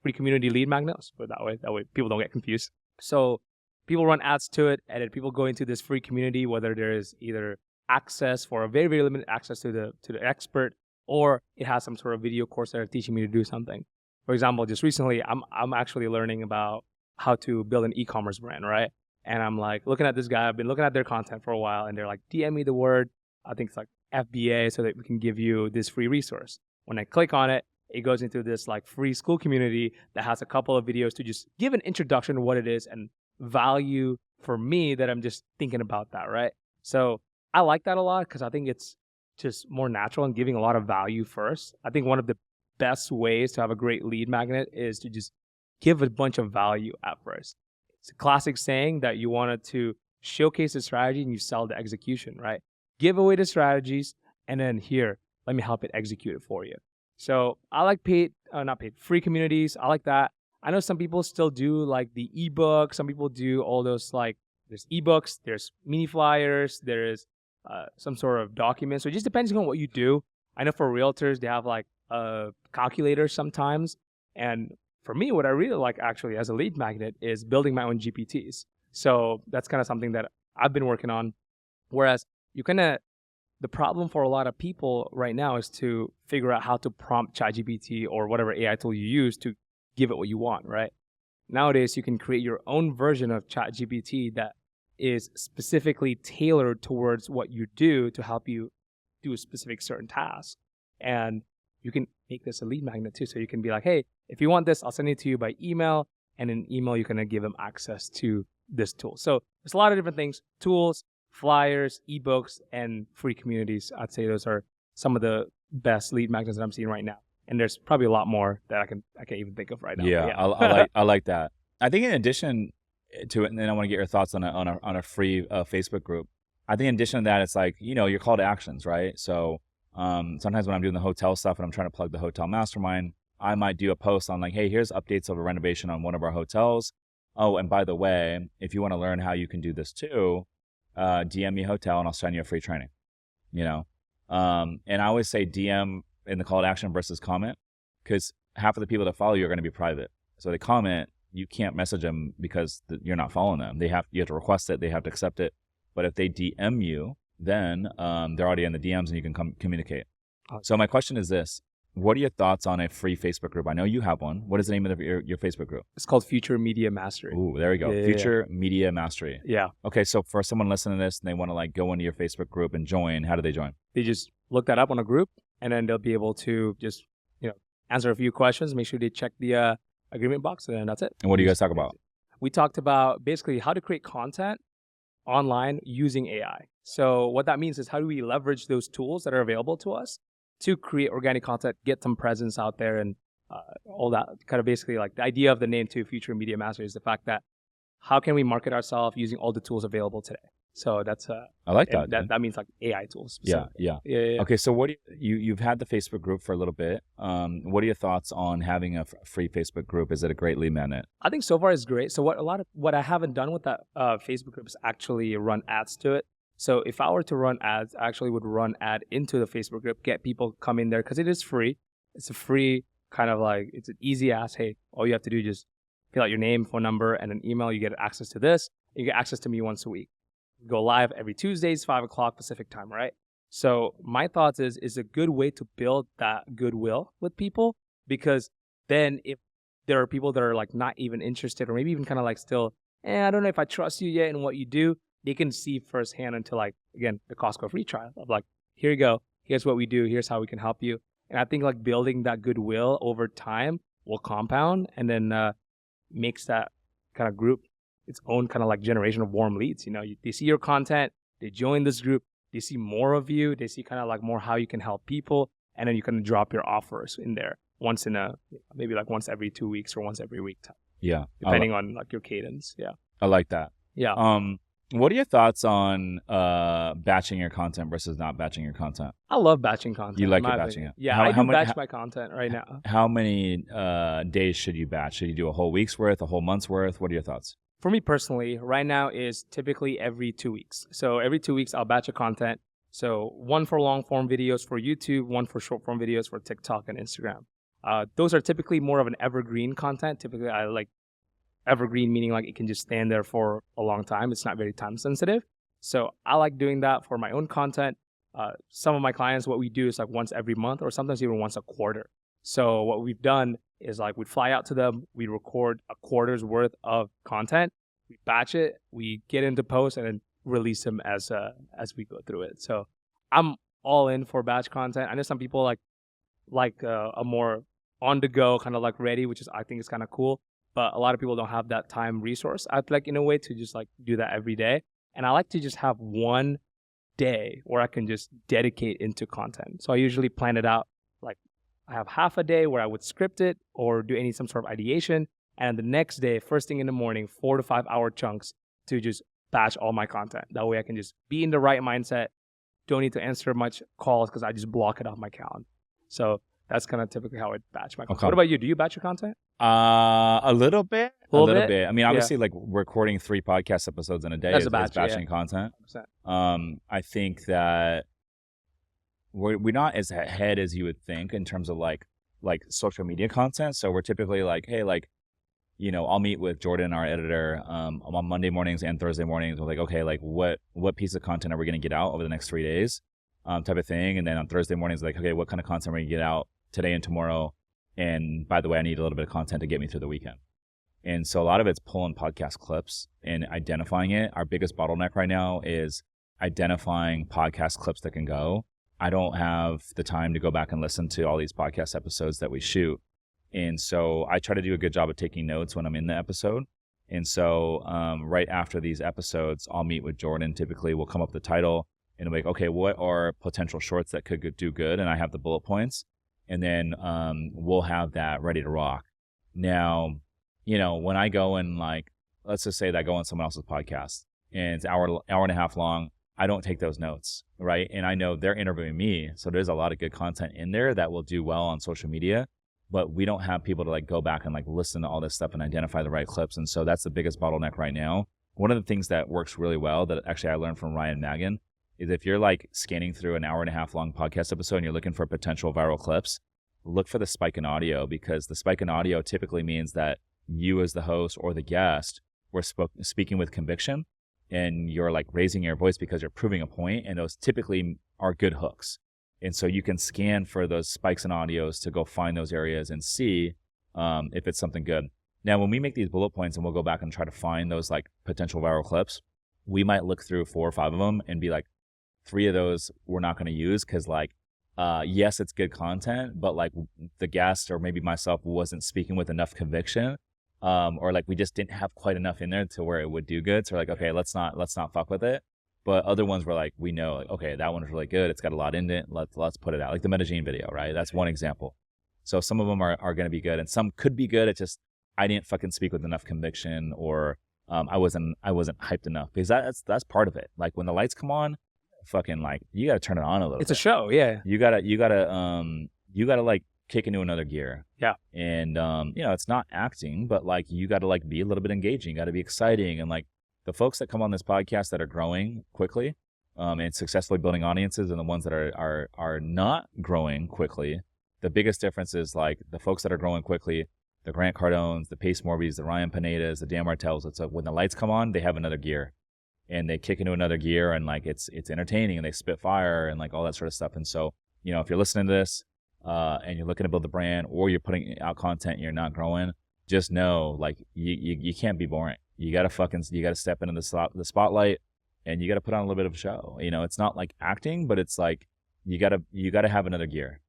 free community lead magnets, put it that way. That way people don't get confused. So people run ads to it, and then people go into this free community, whether there is either access for a very, very limited access to the expert, or it has some sort of video course that are teaching me to do something. For example, just recently, I'm actually learning about how to build an e-commerce brand, right? And I'm like looking at this guy. I've been looking at their content for a while, and they're like, DM me the word, I think it's like FBA, so that we can give you this free resource. When I click on it, it goes into this like free school community that has a couple of videos to just give an introduction to what it is and value for me that I'm just thinking about that, right? So I like that a lot because I think it's just more natural and giving a lot of value first. I think one of the best ways to have a great lead magnet is to just give a bunch of value at first. It's a classic saying that you wanted to showcase the strategy and you sell the execution, right? Give away the strategies and then here, let me help it execute it for you. So I like free communities. I like that. I know some people still do like the ebook. Some people do all those like there's ebooks, there's mini flyers, there is some sort of document. So it just depends on what you do. I know for realtors they have like a calculator sometimes, and for me, what I really like actually as a lead magnet is building my own GPTs. So that's kind of something that I've been working on. Whereas you kind of the problem for a lot of people right now is to figure out how to prompt ChatGPT or whatever AI tool you use to give it what you want, right? Nowadays, you can create your own version of ChatGPT that is specifically tailored towards what you do to help you do a specific certain task. And you can make this a lead magnet too. So you can be like, hey, if you want this, I'll send it to you by email. And in email, you can give them access to this tool. So there's a lot of different things, tools, flyers, ebooks, and free communities. I'd say those are some of the best lead magnets that I'm seeing right now. And there's probably a lot more that I can't even think of right now. Yeah, I like that. I think in addition to it, and then I want to get your thoughts on a free Facebook group. I think in addition to that, it's like, your call to actions, right? So sometimes when I'm doing the hotel stuff and I'm trying to plug the hotel mastermind, I might do a post on like, hey, here's updates of a renovation on one of our hotels. Oh, and by the way, if you want to learn how you can do this too, DM me hotel and I'll send you a free training. And I always say DM in the call to action versus comment, because half of the people that follow you are going to be private. So they comment, you can't message them because you're not following them. You have to request it, they have to accept it. But if they DM you, then they're already in the DMs and you can communicate. So my question is this: what are your thoughts on a free Facebook group? I know you have one. What is the name of your Facebook group? It's called Future Media Mastery. Ooh, there we go. Future Media Mastery. Yeah. Okay, so for someone listening to this and they want to like go into your Facebook group and join, how do they join? They just look that up on a group, and then they'll be able to just answer a few questions. Make sure they check the agreement box, and then that's it. And what do you guys talk about? We talked about basically how to create content online using AI. So what that means is how do we leverage those tools that are available to us to create organic content, get some presence out there, and all that kind of basically like the idea of the name too, Future Media Master, is the fact that how can we market ourselves using all the tools available today? So that's I like that. That means like AI tools. Yeah. Okay, so what you've had the Facebook group for a little bit. What are your thoughts on having a free Facebook group? Is it a great lead magnet? I think so far is great. So what I haven't done with that Facebook group is actually run ads to it. So if I were to run ads, I actually would run ad into the Facebook group, get people come in there because it is free. It's a free kind of like, it's an easy ask. Hey, all you have to do is just fill out your name, phone number, and an email. You get access to this. You get access to me once a week. We go live every Tuesdays, 5 o'clock Pacific time, right? So my thoughts is a good way to build that goodwill with people, because then if there are people that are like not even interested or maybe even kind of like still, I don't know if I trust you yet in what you do, they can see firsthand until like, again, the Costco free trial of like, here you go. Here's what we do. Here's how we can help you. And I think like building that goodwill over time will compound and then makes that kind of group its own kind of like generation of warm leads. They see your content, they join this group, they see more of you, they see kind of like more how you can help people, and then you can drop your offers in there once in maybe like once every 2 weeks or once every week time. Yeah. Depending on like your cadence. Yeah. I like that. Yeah. What are your thoughts on batching your content versus not batching your content? I love batching content. You like it batching it? Yeah, I do batch my content right now. How many days should you batch? Should you do a whole week's worth, a whole month's worth? What are your thoughts? For me personally, right now is typically every 2 weeks. So every 2 weeks, I'll batch a content. So one for long form videos for YouTube, one for short form videos for TikTok and Instagram. Those are typically more of an evergreen content. Typically, I like evergreen, meaning like it can just stand there for a long time. It's not very time sensitive. So I like doing that for my own content. Some of my clients, what we do is like once every month or sometimes even once a quarter. So what we've done is like we'd fly out to them, we record a quarter's worth of content, we batch it, we get into post, and then release them as we go through it. So I'm all in for batch content. I know some people like a more on the go kind of like ready, which is I think is kind of cool. But a lot of people don't have that time resource. I'd like in a way to just like do that every day. And I like to just have one day where I can just dedicate into content. So I usually plan it out. Like I have half a day where I would script it or do some sort of ideation. And the next day, first thing in the morning, 4 to 5 hour chunks to just batch all my content. That way I can just be in the right mindset. Don't need to answer much calls because I just block it off my calendar. So That's kind of typically how I batch my content. Okay. What about you? Do you batch your content? A little bit. A little bit? I mean, Yeah. obviously, like recording 3 podcast episodes in a day That's is a batch, yeah. batching content. 100%. I think that we're not as ahead as you would think in terms of like social media content. So we're typically like, hey, like, you know, I'll meet with Jordan, our editor, on Monday mornings and Thursday mornings. We're like, okay, like what piece of content are we going to get out over the next 3 days, type of thing. And then on Thursday mornings, like, okay, what kind of content are we going to get out today and tomorrow? And by the way, I need a little bit of content to get me through the weekend. And so a lot of it's pulling podcast clips and identifying it. Our biggest bottleneck right now is identifying podcast clips that can go. I don't have the time to go back and listen to all these podcast episodes that we shoot. And so I try to do a good job of taking notes when I'm in the episode. And so right after these episodes, I'll meet with Jordan. Typically, we'll come up with the title and be like, okay, what are potential shorts that could do good? And I have the bullet points. And then we'll have that ready to rock. Now, you know, when I go and like, let's just say that I go on someone else's podcast and it's hour and a half long, I don't take those notes, right? And I know they're interviewing me. So there's a lot of good content in there that will do well on social media. But we don't have people to like go back and like listen to all this stuff and identify the right clips. And so that's the biggest bottleneck right now. One of the things that works really well that actually I learned from Ryan Magan is if you're like scanning through an hour and a half long podcast episode and you're looking for potential viral clips, look for the spike in audio, because the spike in audio typically means that you as the host or the guest were speaking with conviction and you're like raising your voice because you're proving a point, and those typically are good hooks. And so you can scan for those spikes in audios to go find those areas and see if it's something good. Now, when we make these bullet points and we'll go back and try to find those like potential viral clips, we might look through 4 or 5 of them and be like, 3 of those we're not going to use because like, yes, it's good content, but like the guest or maybe myself wasn't speaking with enough conviction, or like we just didn't have quite enough in there to where it would do good. So we're like, okay, let's not fuck with it. But other ones were like, we know, like, okay, that one's really good. It's got a lot in it. Let's put it out. Like the Medellin video, right? That's one example. So some of them are going to be good, and some could be good. It's just I didn't fucking speak with enough conviction, or I wasn't hyped enough, because that's part of it. Like when the lights come on, fucking like you got to turn it on a little. It's bit. a show, yeah. You gotta like kick into another gear. Yeah. And you know, it's not acting, but like you gotta like be a little bit engaging. You gotta be exciting, and like the folks that come on this podcast that are growing quickly and successfully building audiences, and the ones that are not growing quickly, the biggest difference is like the folks that are growing quickly, the Grant Cardones, the Pace Morbies, the Ryan Pinedas, the Dan Martells. It's like when the lights come on, they have another gear, and they kick into another gear, and like it's entertaining, and they spit fire and like all that sort of stuff. And so, you know, if you're listening to this and you're looking to build the brand, or you're putting out content and you're not growing, just know like you can't be boring. You gotta step into the spotlight, and you gotta put on a little bit of a show. You know, it's not like acting, but it's like you gotta have another gear.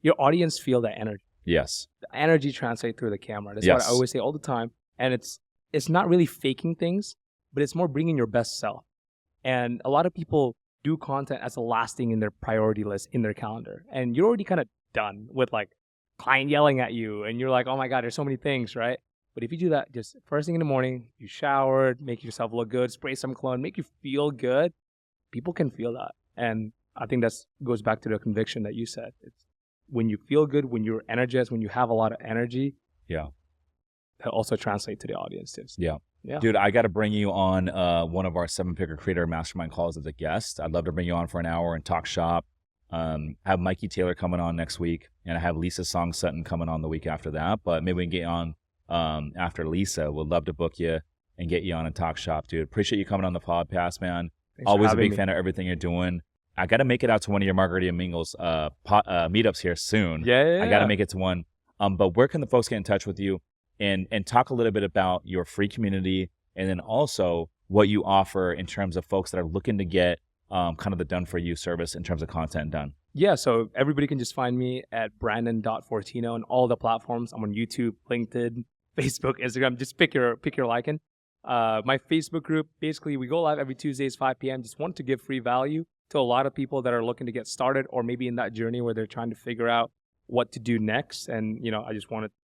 Your audience feel that energy. Yes. The energy translates through the camera. That's Yes. what I always say all the time. And it's not really faking things, but it's more bringing your best self. And a lot of people do content as the last thing in their priority list in their calendar, and you're already kind of done with like client yelling at you, and you're like, oh my god, there's so many things, right? But if you do that just first thing in the morning, you showered, make yourself look good, spray some cologne, make you feel good, people can feel that. And I think that goes back to the conviction that you said. It's when you feel good, when you're energized, when you have a lot of energy, Yeah. that also translate to the audience too. Yeah. Yeah. Dude, I got to bring you on one of our 7-figure creator mastermind calls as a guest. I'd love to bring you on for an hour and talk shop. I have Mikey Taylor coming on next week, and I have Lisa Song Sutton coming on the week after that. But maybe we can get you on after Lisa. We'd love to book you and get you on and talk shop, dude. Appreciate you coming on the podcast, man. Thanks Always for a big having me. fan of everything you're doing. I got to make it out to one of your Margarita Mingles meetups here soon. Yeah. I got to make it to one. But where can the folks get in touch with you and talk a little bit about your free community, and then also what you offer in terms of folks that are looking to get kind of the done for you service in terms of content done? Yeah, so everybody can just find me at brandon.fortino on all the platforms. I'm on YouTube, LinkedIn, Facebook, Instagram. Just pick your liking. My Facebook group, basically, we go live every Tuesdays, 5 p.m. Just want to give free value to a lot of people that are looking to get started, or maybe in that journey where they're trying to figure out what to do next. And, you know,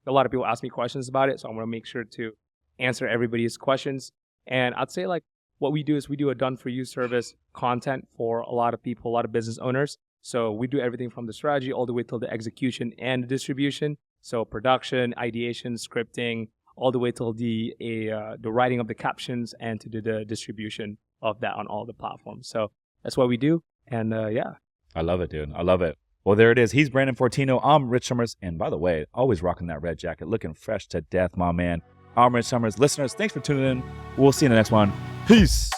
a lot of people ask me questions about it, so I want to make sure to answer everybody's questions. And I'd say like what we do is we do a done for you service content for a lot of people, a lot of business owners. So we do everything from the strategy all the way till the execution and the distribution. So production, ideation, scripting, all the way till the writing of the captions and to do the distribution of that on all the platforms. So that's what we do. And yeah. I love it, dude. I love it. Well, there it is. He's Brandon Fortino. I'm Rich Summers. And by the way, always rocking that red jacket, looking fresh to death, my man. I'm Rich Summers. Listeners, thanks for tuning in. We'll see you in the next one. Peace.